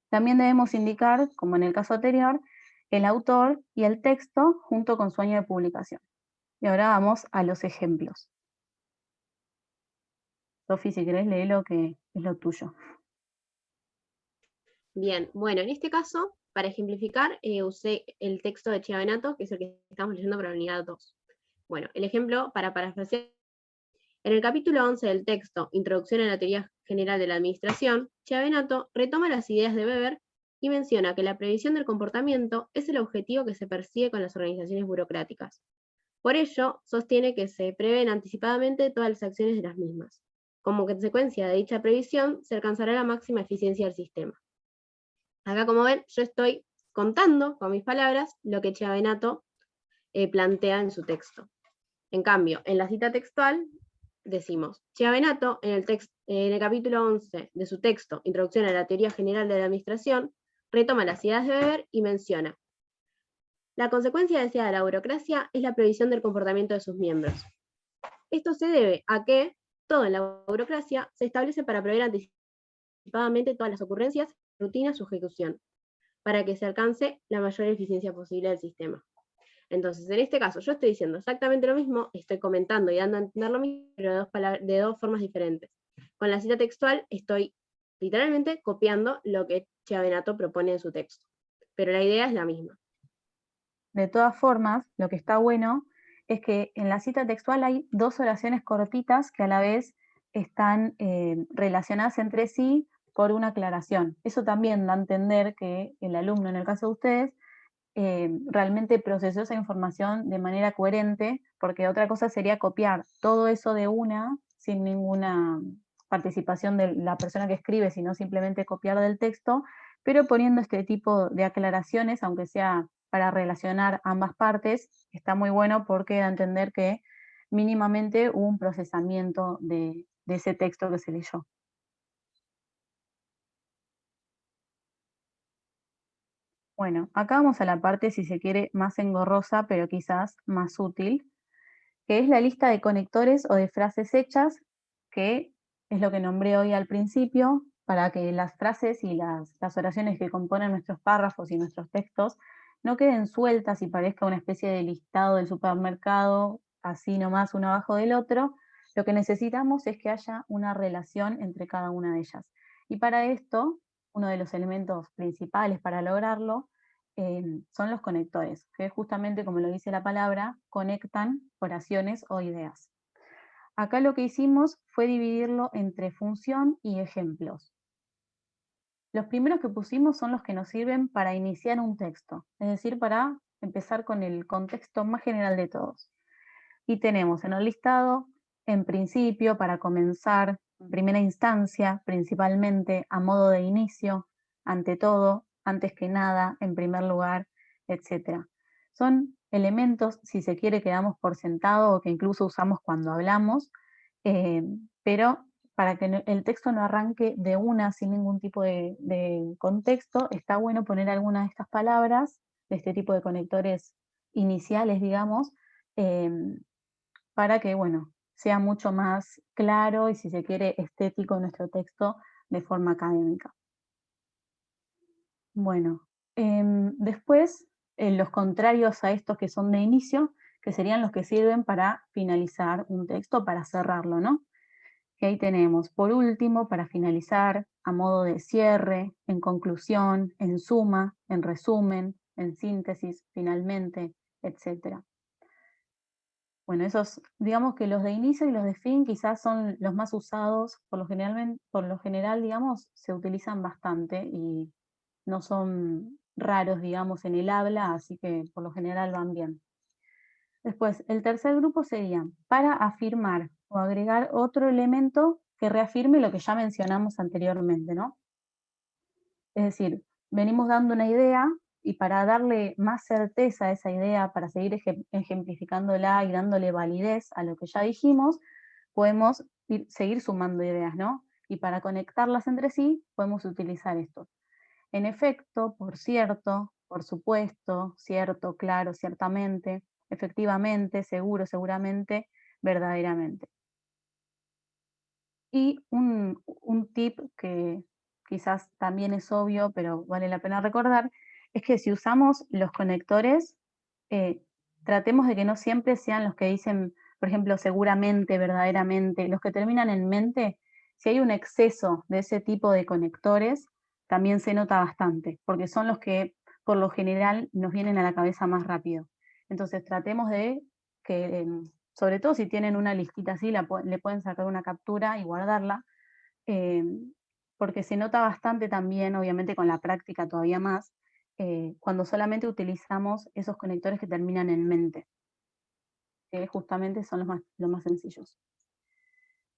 También debemos indicar, como en el caso anterior, el autor y el texto junto con su año de publicación. Y ahora vamos a los ejemplos. Sofi, si querés, lee lo que es lo tuyo. Bien, bueno, en este caso, para ejemplificar, usé el texto de Chiavenato, que es el que estamos leyendo para la unidad 2. Bueno, el ejemplo, para parafrasear, en el capítulo 11 del texto, Introducción a la Teoría General de la Administración, Chiavenato retoma las ideas de Weber y menciona que la previsión del comportamiento es el objetivo que se persigue con las organizaciones burocráticas. Por ello, sostiene que se prevén anticipadamente todas las acciones de las mismas. Como consecuencia de dicha previsión, se alcanzará la máxima eficiencia del sistema. Acá, como ven, yo estoy contando con mis palabras lo que Chiavenato plantea en su texto. En cambio, en la cita textual decimos, Chiavenato, en el capítulo 11 de su texto, Introducción a la Teoría General de la Administración, retoma las ideas de Weber y menciona, la consecuencia deseada de la burocracia es la previsión del comportamiento de sus miembros. Esto se debe a que todo en la burocracia se establece para prever anticipadamente todas las ocurrencias, rutinas, su ejecución, para que se alcance la mayor eficiencia posible del sistema. Entonces, en este caso, yo estoy diciendo exactamente lo mismo, estoy comentando y dando a entender lo mismo, pero de dos formas diferentes. Con la cita textual estoy literalmente copiando lo que Chiavenato propone en su texto, pero la idea es la misma. De todas formas, lo que está bueno es que en la cita textual hay 2 oraciones cortitas que a la vez están relacionadas entre sí por una aclaración. Eso también da a entender que el alumno, en el caso de ustedes, realmente procesó esa información de manera coherente, porque otra cosa sería copiar todo eso de una sin ninguna participación de la persona que escribe, sino simplemente copiar del texto, pero poniendo este tipo de aclaraciones, aunque sea para relacionar ambas partes, está muy bueno porque da a entender que mínimamente hubo un procesamiento de ese texto que se leyó. Bueno, acá vamos a la parte, si se quiere, más engorrosa, pero quizás más útil, que es la lista de conectores o de frases hechas, que es lo que nombré hoy al principio, para que las frases y las oraciones que componen nuestros párrafos y nuestros textos no queden sueltas y parezca una especie de listado del supermercado, así nomás uno abajo del otro. Lo que necesitamos es que haya una relación entre cada una de ellas. Y para esto, uno de los elementos principales para lograrlo son los conectores, que justamente, como lo dice la palabra, conectan oraciones o ideas. Acá lo que hicimos fue dividirlo entre función y ejemplos. Los primeros que pusimos son los que nos sirven para iniciar un texto, es decir, para empezar con el contexto más general de todos. Y tenemos en el listado, en principio, para comenzar, en primera instancia, principalmente, a modo de inicio, ante todo, antes que nada, en primer lugar, etc. Son elementos, si se quiere, que damos por sentado o que incluso usamos cuando hablamos, pero para que el texto no arranque de una sin ningún tipo de contexto, está bueno poner algunas de estas palabras, de este tipo de conectores iniciales, digamos, para que, bueno, sea mucho más claro y, si se quiere, estético nuestro texto de forma académica. Bueno, después, los contrarios a estos que son de inicio, que serían los que sirven para finalizar un texto, para cerrarlo, ¿no? Que ahí tenemos, por último, para finalizar, a modo de cierre, en conclusión, en suma, en resumen, en síntesis, finalmente, etc. Bueno, esos, digamos que los de inicio y los de fin quizás son los más usados, por lo general, digamos, se utilizan bastante y no son raros, digamos, en el habla, así que por lo general van bien. Después, el tercer grupo sería para afirmar o agregar otro elemento que reafirme lo que ya mencionamos anteriormente, ¿no? Es decir, venimos dando una idea y para darle más certeza a esa idea, para seguir ejemplificándola y dándole validez a lo que ya dijimos, podemos seguir sumando ideas, ¿no? Y para conectarlas entre sí, podemos utilizar esto. En efecto, por cierto, por supuesto, cierto, claro, ciertamente, efectivamente, seguro, seguramente, verdaderamente. Y un tip que quizás también es obvio, pero vale la pena recordar, es que si usamos los conectores, tratemos de que no siempre sean los que dicen, por ejemplo, seguramente, verdaderamente, los que terminan en mente. Si hay un exceso de ese tipo de conectores, también se nota bastante, porque son los que por lo general nos vienen a la cabeza más rápido. Entonces tratemos de que, sobre todo si tienen una listita así, le pueden sacar una captura y guardarla, porque se nota bastante también, obviamente con la práctica todavía más, cuando solamente utilizamos esos conectores que terminan en mente, que justamente son los más sencillos.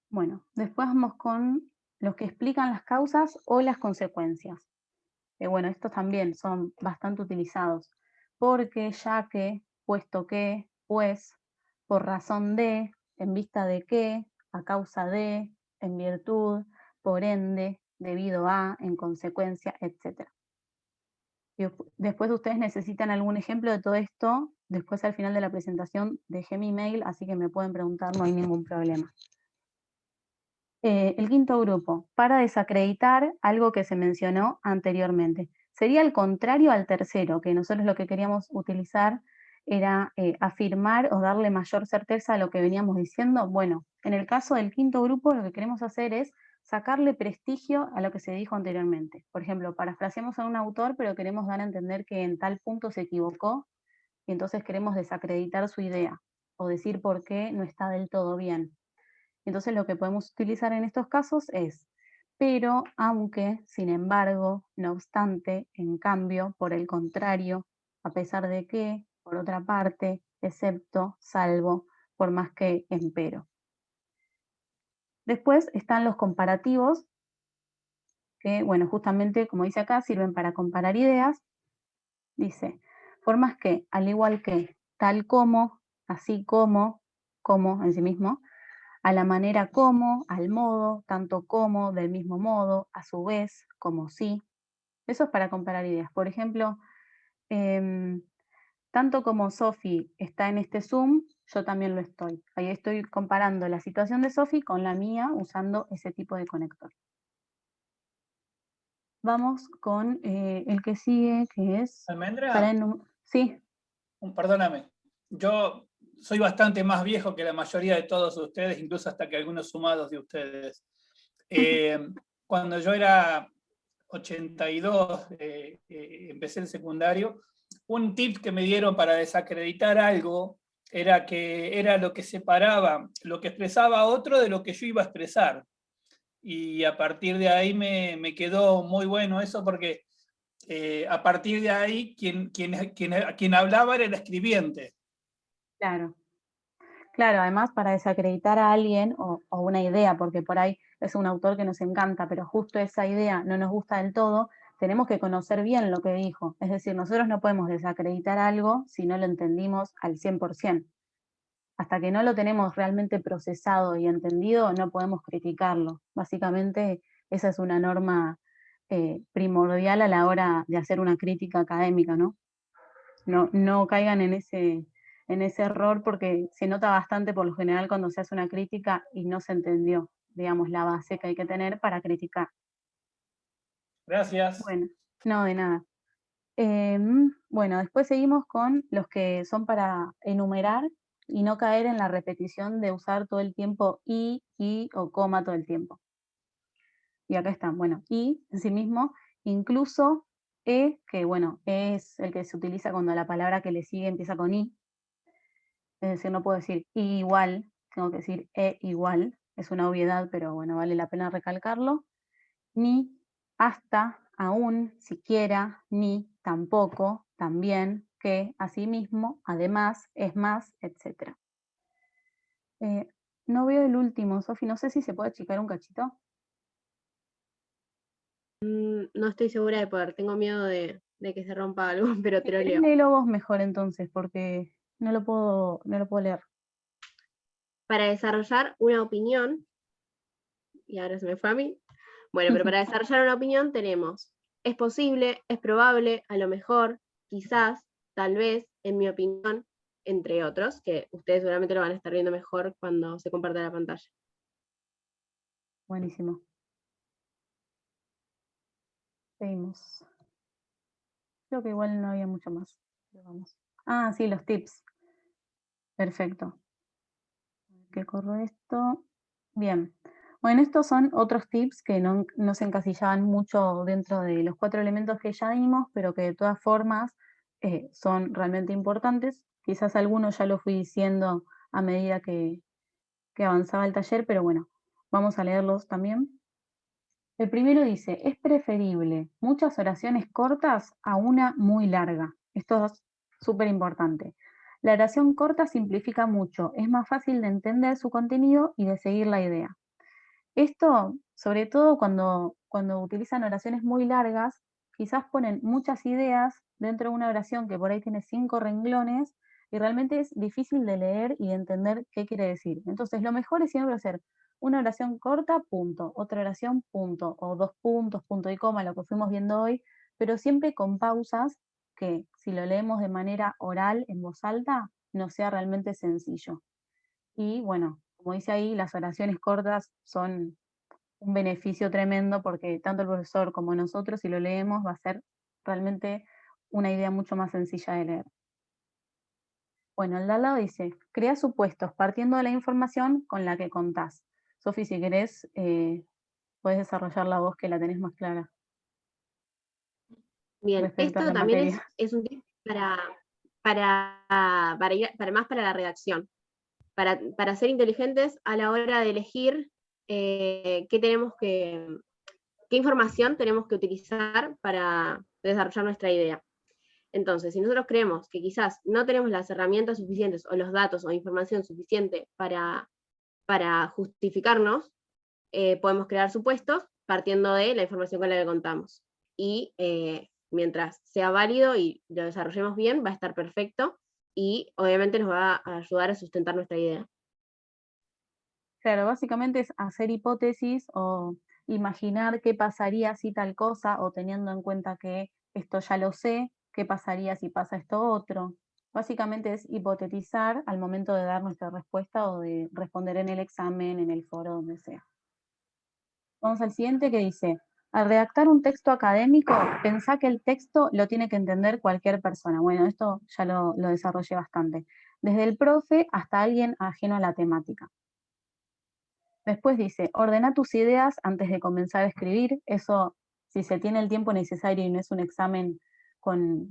Bueno, después vamos con los que explican las causas o las consecuencias. Bueno, estos también son bastante utilizados, porque, ya que, puesto que, pues, por razón de, en vista de que, a causa de, en virtud, por ende, debido a, en consecuencia, etc. Y después ustedes necesitan algún ejemplo de todo esto, después al final de la presentación dejé mi email, así que me pueden preguntar, no hay ningún problema. El quinto grupo, para desacreditar algo que se mencionó anteriormente. Sería el contrario al tercero, que nosotros lo que queríamos utilizar era afirmar o darle mayor certeza a lo que veníamos diciendo. Bueno, en el caso del quinto grupo lo que queremos hacer es sacarle prestigio a lo que se dijo anteriormente. Por ejemplo, parafraseamos a un autor, pero queremos dar a entender que en tal punto se equivocó, y entonces queremos desacreditar su idea, o decir por qué no está del todo bien. Entonces lo que podemos utilizar en estos casos es, pero, aunque, sin embargo, no obstante, en cambio, por el contrario, a pesar de que, por otra parte, excepto, salvo, por más que, empero. Después están los comparativos, que, bueno, justamente, como dice acá, sirven para comparar ideas. Dice, por más que, al igual que, tal como, así como en sí mismo, a la manera como, al modo, tanto como, del mismo modo, a su vez, como sí. Eso es para comparar ideas. Por ejemplo, tanto como Sofi está en este Zoom, yo también lo estoy. Ahí estoy comparando la situación de Sofi con la mía usando ese tipo de conector. Vamos con el que sigue, que es... Almendra, sí. Perdóname, yo soy bastante más viejo que la mayoría de todos ustedes, incluso hasta que algunos sumados de ustedes. Cuando yo era 82, empecé el secundario, un tip que me dieron para desacreditar algo era que era lo que separaba, lo que expresaba otro de lo que yo iba a expresar. Y a partir de ahí me quedó muy bueno eso, porque a partir de ahí quien hablaba era el escribiente. Claro. Claro, además para desacreditar a alguien o una idea, porque por ahí es un autor que nos encanta, pero justo esa idea no nos gusta del todo, tenemos que conocer bien lo que dijo. Es decir, nosotros no podemos desacreditar algo si no lo entendimos al 100%. Hasta que no lo tenemos realmente procesado y entendido, no podemos criticarlo. Básicamente, esa es una norma primordial a la hora de hacer una crítica académica, ¿no? No caigan en ese error, porque se nota bastante por lo general cuando se hace una crítica y no se entendió, digamos, la base que hay que tener para criticar. Gracias. Bueno, no, de nada. Bueno, después seguimos con los que son para enumerar y no caer en la repetición de usar todo el tiempo y o coma todo el tiempo. Y acá están, bueno, y en sí mismo, incluso que bueno, es el que se utiliza cuando la palabra que le sigue empieza con i. Es decir, no puedo decir i igual, tengo que decir igual. Es una obviedad, pero bueno, vale la pena recalcarlo. Ni, hasta, aún, siquiera, ni, tampoco, también, que, asimismo, además, es más, etc. No veo el último, Sofi, no sé si se puede achicar un cachito. No estoy segura de poder, tengo miedo de que se rompa algo, pero te lo leo. Léelo vos mejor entonces, porque no lo puedo leer. Para desarrollar una opinión, y ahora se me fue a mí, bueno, pero para desarrollar una opinión tenemos, es posible, es probable, a lo mejor, quizás, tal vez, en mi opinión, entre otros, que ustedes seguramente lo van a estar viendo mejor cuando se comparta la pantalla. Buenísimo. Seguimos. Creo que igual no había mucho más. Vamos. Ah, sí, los tips. Perfecto. Que corro esto. Bien. Bueno, estos son otros tips que no se encasillaban mucho dentro de los 4 elementos que ya dimos, pero que de todas formas son realmente importantes. Quizás algunos ya lo fui diciendo a medida que avanzaba el taller, pero bueno, vamos a leerlos también. El primero dice, es preferible muchas oraciones cortas a una muy larga. Esto es súper importante. La oración corta simplifica mucho, es más fácil de entender su contenido y de seguir la idea. Esto, sobre todo cuando utilizan oraciones muy largas, quizás ponen muchas ideas dentro de una oración que por ahí tiene 5 renglones y realmente es difícil de leer y de entender qué quiere decir. Entonces, lo mejor es siempre hacer una oración corta, punto, otra oración, punto, o 2 puntos, punto y coma, lo que fuimos viendo hoy, pero siempre con pausas que, si lo leemos de manera oral, en voz alta, no sea realmente sencillo. Y bueno, como dice ahí, las oraciones cortas son un beneficio tremendo porque tanto el profesor como nosotros, si lo leemos, va a ser realmente una idea mucho más sencilla de leer. Bueno, el de al lado dice, crea supuestos partiendo de la información con la que contás. Sofi, si querés, podés desarrollar la voz que la tenés más clara. Bien, Respecto a esto la también materia. es un tip para más para la redacción, para ser inteligentes a la hora de elegir qué información tenemos que utilizar para desarrollar nuestra idea. Entonces, si nosotros creemos que quizás no tenemos las herramientas suficientes o los datos o información suficiente para justificarnos, podemos crear supuestos partiendo de la información con la que contamos. Y mientras sea válido y lo desarrollemos bien, va a estar perfecto y obviamente nos va a ayudar a sustentar nuestra idea. Claro, básicamente es hacer hipótesis o imaginar qué pasaría si tal cosa, o teniendo en cuenta que esto ya lo sé, qué pasaría si pasa esto otro. Básicamente es hipotetizar al momento de dar nuestra respuesta o de responder en el examen, en el foro, donde sea. Vamos al siguiente que dice, al redactar un texto académico, pensá que el texto lo tiene que entender cualquier persona. Bueno, esto ya lo desarrollé bastante. Desde el profe hasta alguien ajeno a la temática. Después dice, ordena tus ideas antes de comenzar a escribir. Eso, si se tiene el tiempo necesario y no es un examen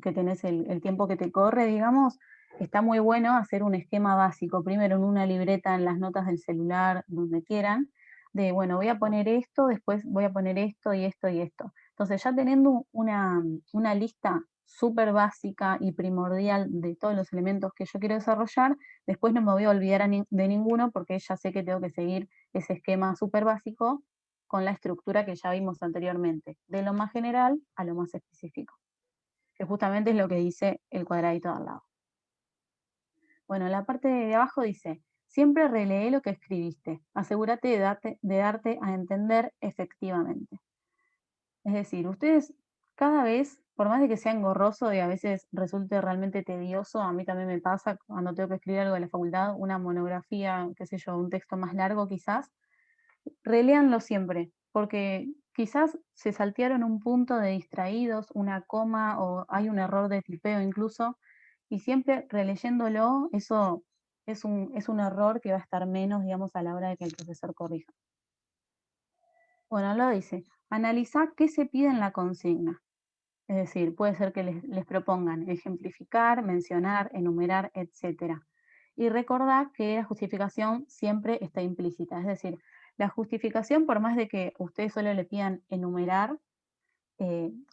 que tenés el tiempo que te corre, digamos, está muy bueno hacer un esquema básico, primero en una libreta, en las notas del celular, donde quieran, de, bueno, voy a poner esto, después voy a poner esto y esto y esto. Entonces, ya teniendo una lista súper básica y primordial de todos los elementos que yo quiero desarrollar, después no me voy a olvidar de ninguno porque ya sé que tengo que seguir ese esquema súper básico con la estructura que ya vimos anteriormente, de lo más general a lo más específico, que justamente es lo que dice el cuadradito de al lado. Bueno, en la parte de abajo dice, siempre relee lo que escribiste, asegúrate de darte a entender efectivamente. Es decir, ustedes cada vez, por más de que sea engorroso y a veces resulte realmente tedioso, a mí también me pasa cuando tengo que escribir algo de la facultad, una monografía, qué sé yo, un texto más largo quizás, reléanlo siempre, porque quizás se saltearon un punto de distraídos, una coma o hay un error de tipeo incluso, y siempre releyéndolo, eso es un error que va a estar menos, digamos, a la hora de que el profesor corrija. Bueno, lo dice, analiza qué se pide en la consigna. Es decir, puede ser que les propongan ejemplificar, mencionar, enumerar, etc. Y recordad que la justificación siempre está implícita. Es decir, la justificación, por más de que ustedes solo le pidan enumerar,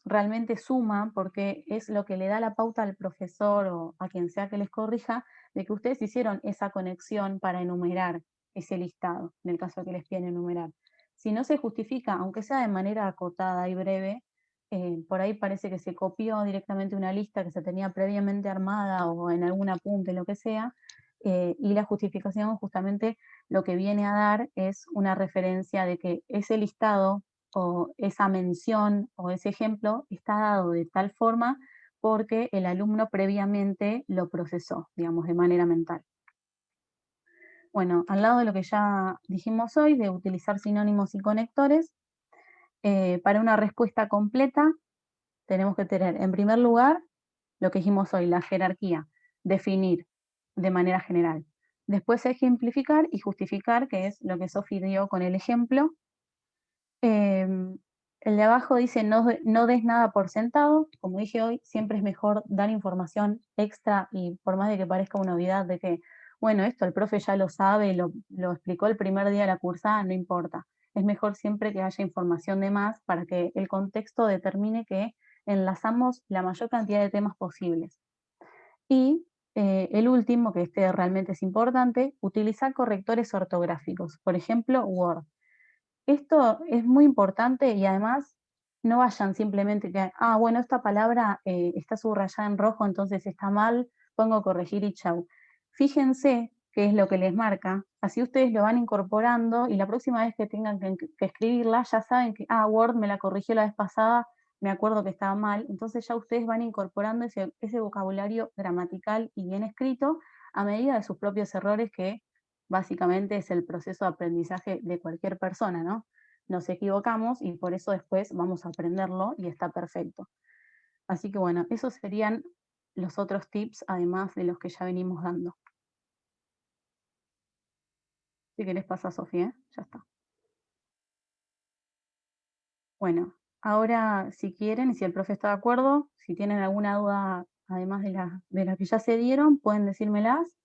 realmente suma porque es lo que le da la pauta al profesor o a quien sea que les corrija de que ustedes hicieron esa conexión para enumerar ese listado, en el caso de que les piden enumerar. Si no se justifica, aunque sea de manera acotada y breve, por ahí parece que se copió directamente una lista que se tenía previamente armada o en algún apunte, lo que sea, y la justificación justamente lo que viene a dar es una referencia de que ese listado o esa mención o ese ejemplo está dado de tal forma porque el alumno previamente lo procesó, digamos, de manera mental. Bueno, al lado de lo que ya dijimos hoy, de utilizar sinónimos y conectores, para una respuesta completa tenemos que tener, en primer lugar, lo que dijimos hoy, la jerarquía, definir de manera general. Después ejemplificar y justificar, que es lo que Sofi dio con el ejemplo. El de abajo dice no des nada por sentado. Como dije hoy, siempre es mejor dar información extra y por más de que parezca una novedad de que, bueno, esto el profe ya lo sabe, lo explicó el primer día de la cursada, no importa. Es mejor siempre que haya información de más para que el contexto determine que enlazamos la mayor cantidad de temas posibles. Y el último, que este realmente es importante, utilizar correctores ortográficos, por ejemplo, Word. Esto es muy importante y además no vayan simplemente que, bueno, esta palabra está subrayada en rojo, entonces está mal, pongo corregir y chau. Fíjense qué es lo que les marca, así ustedes lo van incorporando y la próxima vez que tengan que escribirla ya saben que, Word me la corrigió la vez pasada, me acuerdo que estaba mal, entonces ya ustedes van incorporando ese vocabulario gramatical y bien escrito a medida de sus propios errores que básicamente es el proceso de aprendizaje de cualquier persona, ¿no? Nos equivocamos y por eso después vamos a aprenderlo y está perfecto. Así que bueno, esos serían los otros tips, además de los que ya venimos dando. Si querés pasa, Sofía, ya está. Bueno, ahora si quieren y si el profe está de acuerdo, si tienen alguna duda, además de las que ya se dieron, pueden decírmelas.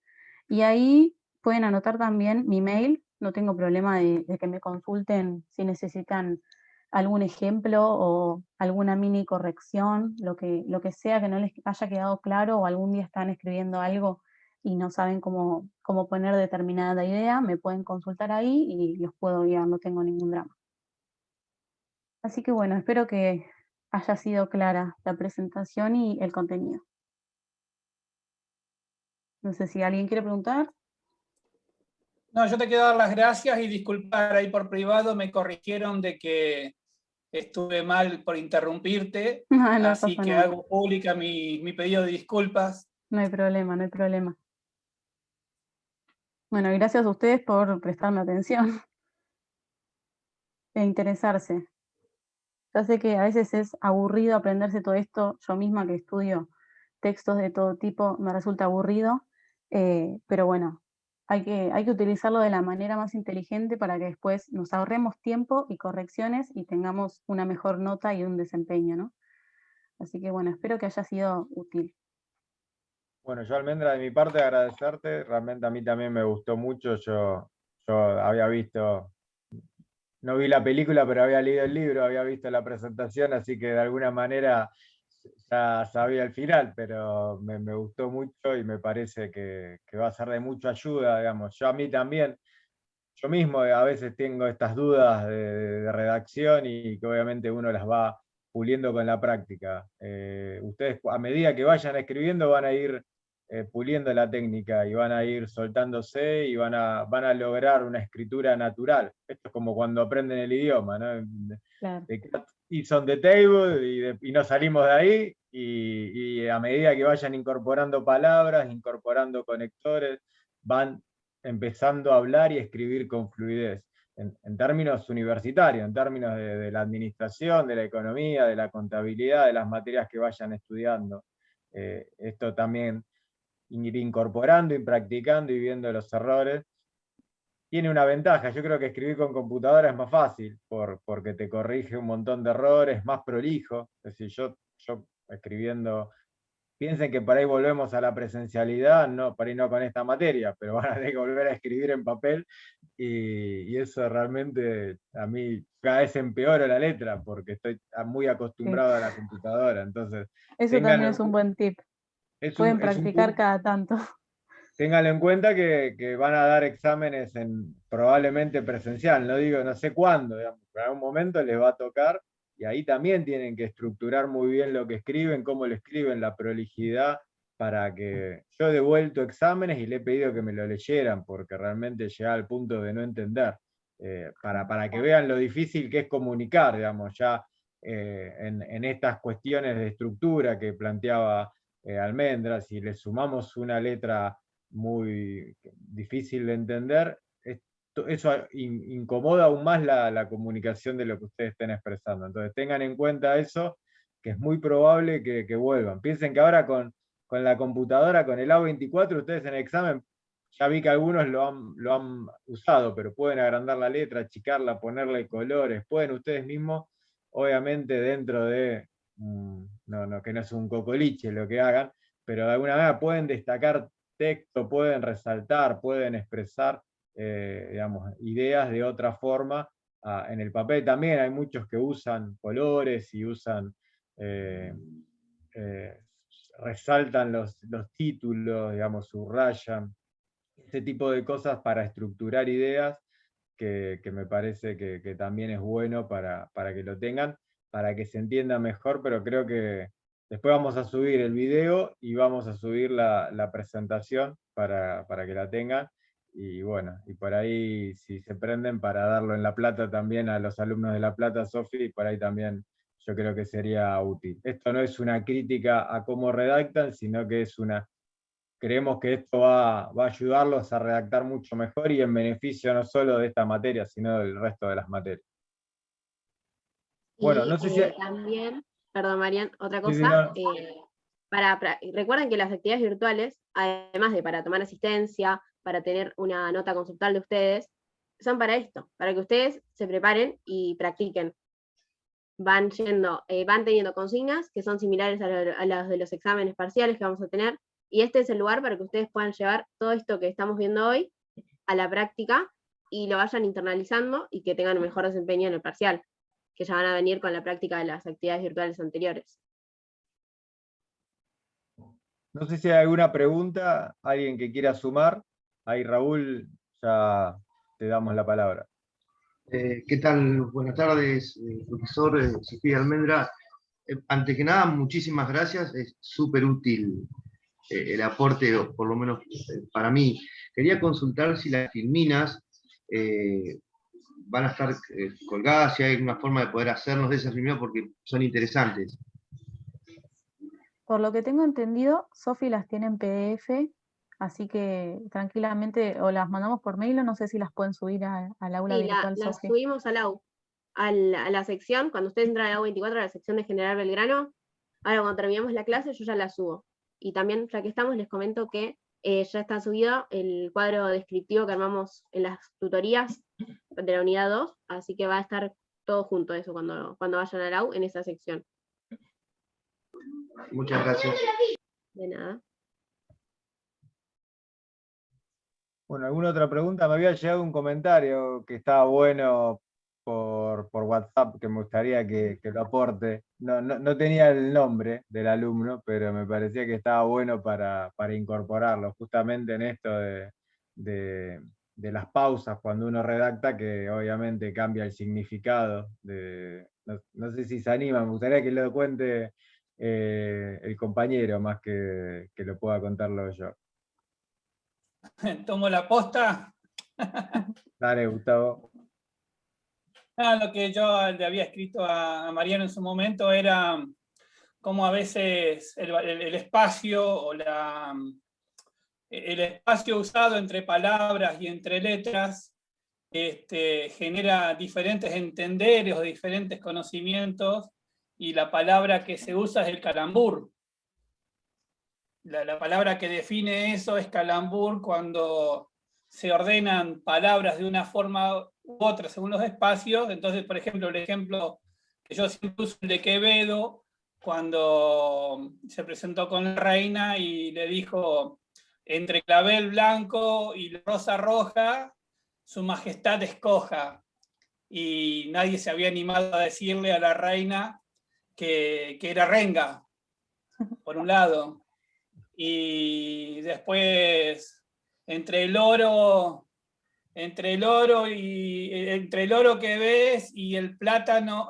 Y ahí pueden anotar también mi mail, no tengo problema de que me consulten si necesitan algún ejemplo o alguna mini corrección, lo que sea que no les haya quedado claro o algún día están escribiendo algo y no saben cómo poner determinada idea, me pueden consultar ahí y los puedo guiar, no tengo ningún drama. Así que bueno, espero que haya sido clara la presentación y el contenido. No sé si alguien quiere preguntar. No, yo te quiero dar las gracias y disculpar ahí por privado, me corrigieron de que estuve mal por interrumpirte, No así pasa que nada. hago pública mi pedido de disculpas. No hay problema, no hay problema. Bueno, gracias a ustedes por prestarme atención e interesarse. Ya sé que a veces es aburrido aprenderse todo esto, yo misma que estudio textos de todo tipo, me resulta aburrido, pero bueno, hay que utilizarlo de la manera más inteligente para que después nos ahorremos tiempo y correcciones y tengamos una mejor nota y un desempeño, ¿no? Así que bueno, espero que haya sido útil. Bueno, yo Almendra, de mi parte agradecerte, realmente a mí también me gustó mucho, yo había visto, no vi la película, pero había leído el libro, había visto la presentación, así que de alguna manera ya sabía el final, pero me gustó mucho y me parece que va a ser de mucha ayuda, digamos. Yo a mí también, yo mismo a veces tengo estas dudas de redacción y que obviamente uno las va puliendo con la práctica. Ustedes a medida que vayan escribiendo van a ir puliendo la técnica y van a ir soltándose y van a lograr una escritura natural. Esto es como cuando aprenden el idioma, ¿no? Claro. The cat is on the table y no salimos de ahí y a medida que vayan incorporando palabras, incorporando conectores, van empezando a hablar y escribir con fluidez. En términos universitarios, en términos de la administración, de la economía, de la contabilidad, de las materias que vayan estudiando. Esto también ir incorporando y practicando y viendo los errores. Tiene una ventaja, yo creo que escribir con computadora es más fácil, porque te corrige un montón de errores, más prolijo. Es decir, yo escribiendo, piensen que por ahí volvemos a la presencialidad, no, por ahí no con esta materia, pero van a tener que volver a escribir en papel, y eso realmente a mí cada vez empeoro la letra, porque estoy muy acostumbrado a la computadora. Entonces, Eso también es un buen tip. Pueden es un practicar punto. cada tanto. Ténganlo en cuenta que van a dar exámenes probablemente presencial, no digo, no sé cuándo, digamos, pero en algún momento les va a tocar, y ahí también tienen que estructurar muy bien lo que escriben, cómo lo escriben, la prolijidad, para que yo he devuelto exámenes y le he pedido que me lo leyeran, porque realmente llega al punto de no entender, para que vean lo difícil que es comunicar, digamos, ya en estas cuestiones de estructura que planteaba Almendra, si le sumamos una letra muy difícil de entender, eso incomoda aún más la comunicación de lo que ustedes estén expresando. Entonces tengan en cuenta eso, que es muy probable que vuelvan. Piensen que ahora con la computadora, con el A24, ustedes en el examen, ya vi que algunos lo han usado, pero pueden agrandar la letra, achicarla, ponerle colores, pueden ustedes mismos, obviamente dentro de, que no es un cocoliche lo que hagan, pero de alguna manera pueden destacar texto, pueden resaltar, pueden expresar digamos, ideas de otra forma. En el papel también hay muchos que usan colores y usan, resaltan los títulos, digamos, subrayan, ese tipo de cosas para estructurar ideas que me parece que también es bueno para que lo tengan, para que se entienda mejor, pero creo que después vamos a subir el video y vamos a subir la presentación para que la tengan. Y bueno, y por ahí si se prenden para darlo en La Plata también a los alumnos de La Plata, Sofi, por ahí también yo creo que sería útil. Esto no es una crítica a cómo redactan, sino que es creemos que esto va a ayudarlos a redactar mucho mejor y en beneficio no solo de esta materia, sino del resto de las materias. Bueno, no sé si también, perdón Marian, otra Sí, sí, cosa, no. recuerden que las actividades virtuales, además de para tomar asistencia, para tener una nota conceptual de ustedes, son para esto, para que ustedes se preparen y practiquen. Van teniendo consignas que son similares a las de los exámenes parciales que vamos a tener, y este es el lugar para que ustedes puedan llevar todo esto que estamos viendo hoy a la práctica y lo vayan internalizando y que tengan un mejor desempeño en el parcial, que ya van a venir con la práctica de las actividades virtuales anteriores. No sé si hay alguna pregunta, alguien que quiera sumar. Ahí Raúl, ya te damos la palabra. ¿Qué tal? Buenas tardes, profesor Sofía Almendra. Antes que nada, muchísimas gracias. Es súper útil el aporte, o por lo menos para mí. Quería consultar si las filminas van a estar colgadas, si hay alguna forma de poder hacernos de esas filminas, porque son interesantes. Por lo que tengo entendido, Sofi las tiene en PDF, así que tranquilamente o las mandamos por mail o no sé si las pueden subir al aula virtual, las Sofi. subimos a la sección, cuando ustedes entran al AU24, a la sección de General Belgrano. Ahora cuando terminemos la clase yo ya la subo. Y también, ya que estamos, les comento que ya está subido el cuadro descriptivo que armamos en las tutorías de la unidad 2, así que va a estar todo junto eso cuando vayan al AU en esa sección. Muchas gracias. De nada. Bueno, ¿alguna otra pregunta? Me había llegado un comentario que estaba bueno por WhatsApp, que me gustaría que lo aporte. No tenía el nombre del alumno, pero me parecía que estaba bueno para incorporarlo, justamente en esto de de las pausas cuando uno redacta, que obviamente cambia el significado. No sé si se anima, me gustaría que lo cuente el compañero, más que lo pueda contarlo yo. Tomo la posta. Dale, Gustavo. Lo que yo le había escrito a Mariano en su momento era cómo a veces el espacio o el espacio usado entre palabras y entre letras genera diferentes entenderes o diferentes conocimientos, y la palabra que se usa es el calambur. La palabra que define eso es calambur cuando se ordenan palabras de una forma u otra según los espacios. Entonces, por ejemplo, el ejemplo que yo siempre uso, el de Quevedo, cuando se presentó con la reina y le dijo: entre clavel blanco y rosa roja, su majestad escoja. Y nadie se había animado a decirle a la reina que era renga, por un lado. Y después, entre el oro que ves y el plátano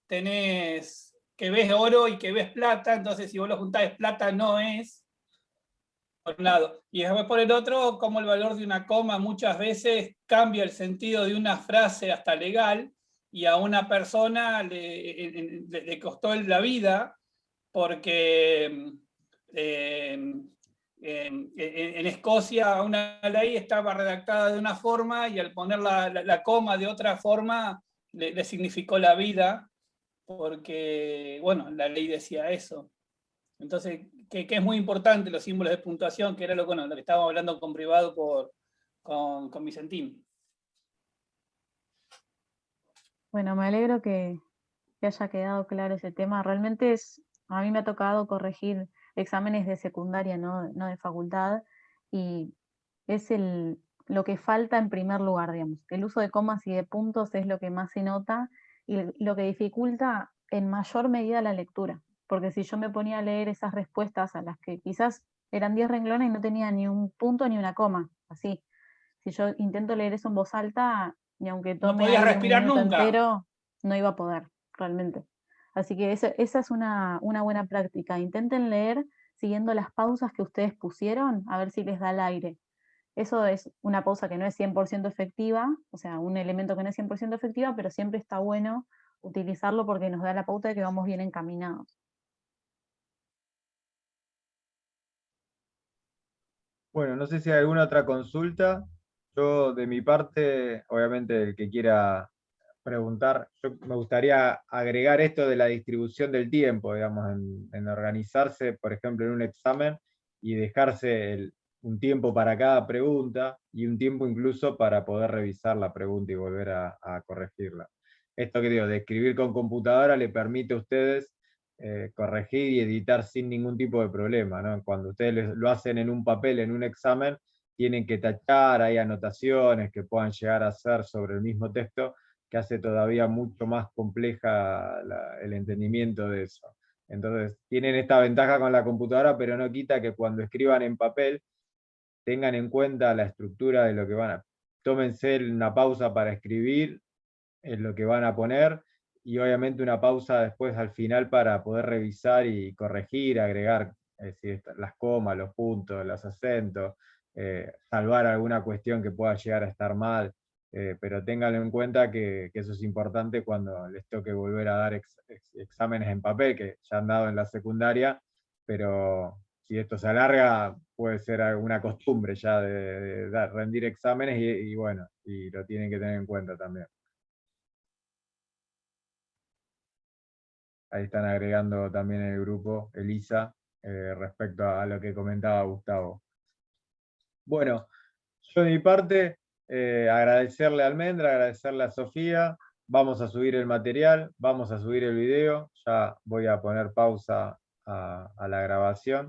tenés que ves oro y que ves plata. Entonces, si vos lo juntás, plata no es, por un lado. Y después, por el otro, como el valor de una coma muchas veces cambia el sentido de una frase hasta legal, y a una persona le costó la vida, porque en Escocia una ley estaba redactada de una forma, y al poner la coma de otra forma le significó la vida, porque, bueno, la ley decía eso. Entonces, que es muy importante los símbolos de puntuación, que era lo que estábamos hablando con privado con Vicentín. Bueno, me alegro que haya quedado claro ese tema. Realmente a mí me ha tocado corregir exámenes de secundaria, no de facultad, y es lo que falta en primer lugar, digamos. El uso de comas y de puntos es lo que más se nota y lo que dificulta en mayor medida la lectura. Porque si yo me ponía a leer esas respuestas a las que quizás eran 10 renglones y no tenía ni un punto ni una coma, así. Si yo intento leer eso en voz alta, y aunque No tome podías aire un respirar minuto nunca. entero, no iba a poder, realmente. Así que esa es una buena práctica. Intenten leer siguiendo las pausas que ustedes pusieron, a ver si les da el aire. Eso es una pausa que no es 100% efectiva, o sea, un elemento que no es 100% efectiva, pero siempre está bueno utilizarlo porque nos da la pauta de que vamos bien encaminados. Bueno, no sé si hay alguna otra consulta. Yo, de mi parte, obviamente, el que quiera preguntar, yo me gustaría agregar esto de la distribución del tiempo, digamos, en organizarse, por ejemplo, en un examen, y dejarse un tiempo para cada pregunta y un tiempo incluso para poder revisar la pregunta y volver a corregirla. Esto que digo, de escribir con computadora le permite a ustedes corregir y editar sin ningún tipo de problema, ¿no? Cuando ustedes lo hacen en un papel, en un examen, tienen que tachar, hay anotaciones que puedan llegar a ser sobre el mismo texto, que hace todavía mucho más compleja el entendimiento de eso. Entonces, tienen esta ventaja con la computadora, pero no quita que cuando escriban en papel tengan en cuenta la estructura de lo que van a... Tómense una pausa para escribir en lo que van a poner, y obviamente una pausa después al final para poder revisar y corregir, agregar las comas, los puntos, los acentos, salvar alguna cuestión que pueda llegar a estar mal. Pero ténganlo en cuenta que eso es importante cuando les toque volver a dar exámenes en papel, que ya han dado en la secundaria, pero si esto se alarga, puede ser alguna costumbre ya de rendir exámenes, y bueno, y lo tienen que tener en cuenta también. Ahí están agregando también en el grupo, Elisa, respecto a lo que comentaba Gustavo. Bueno, yo de mi parte, agradecerle a Almendra, agradecerle a Sofía. Vamos a subir el material, vamos a subir el video. Ya voy a poner pausa a la grabación.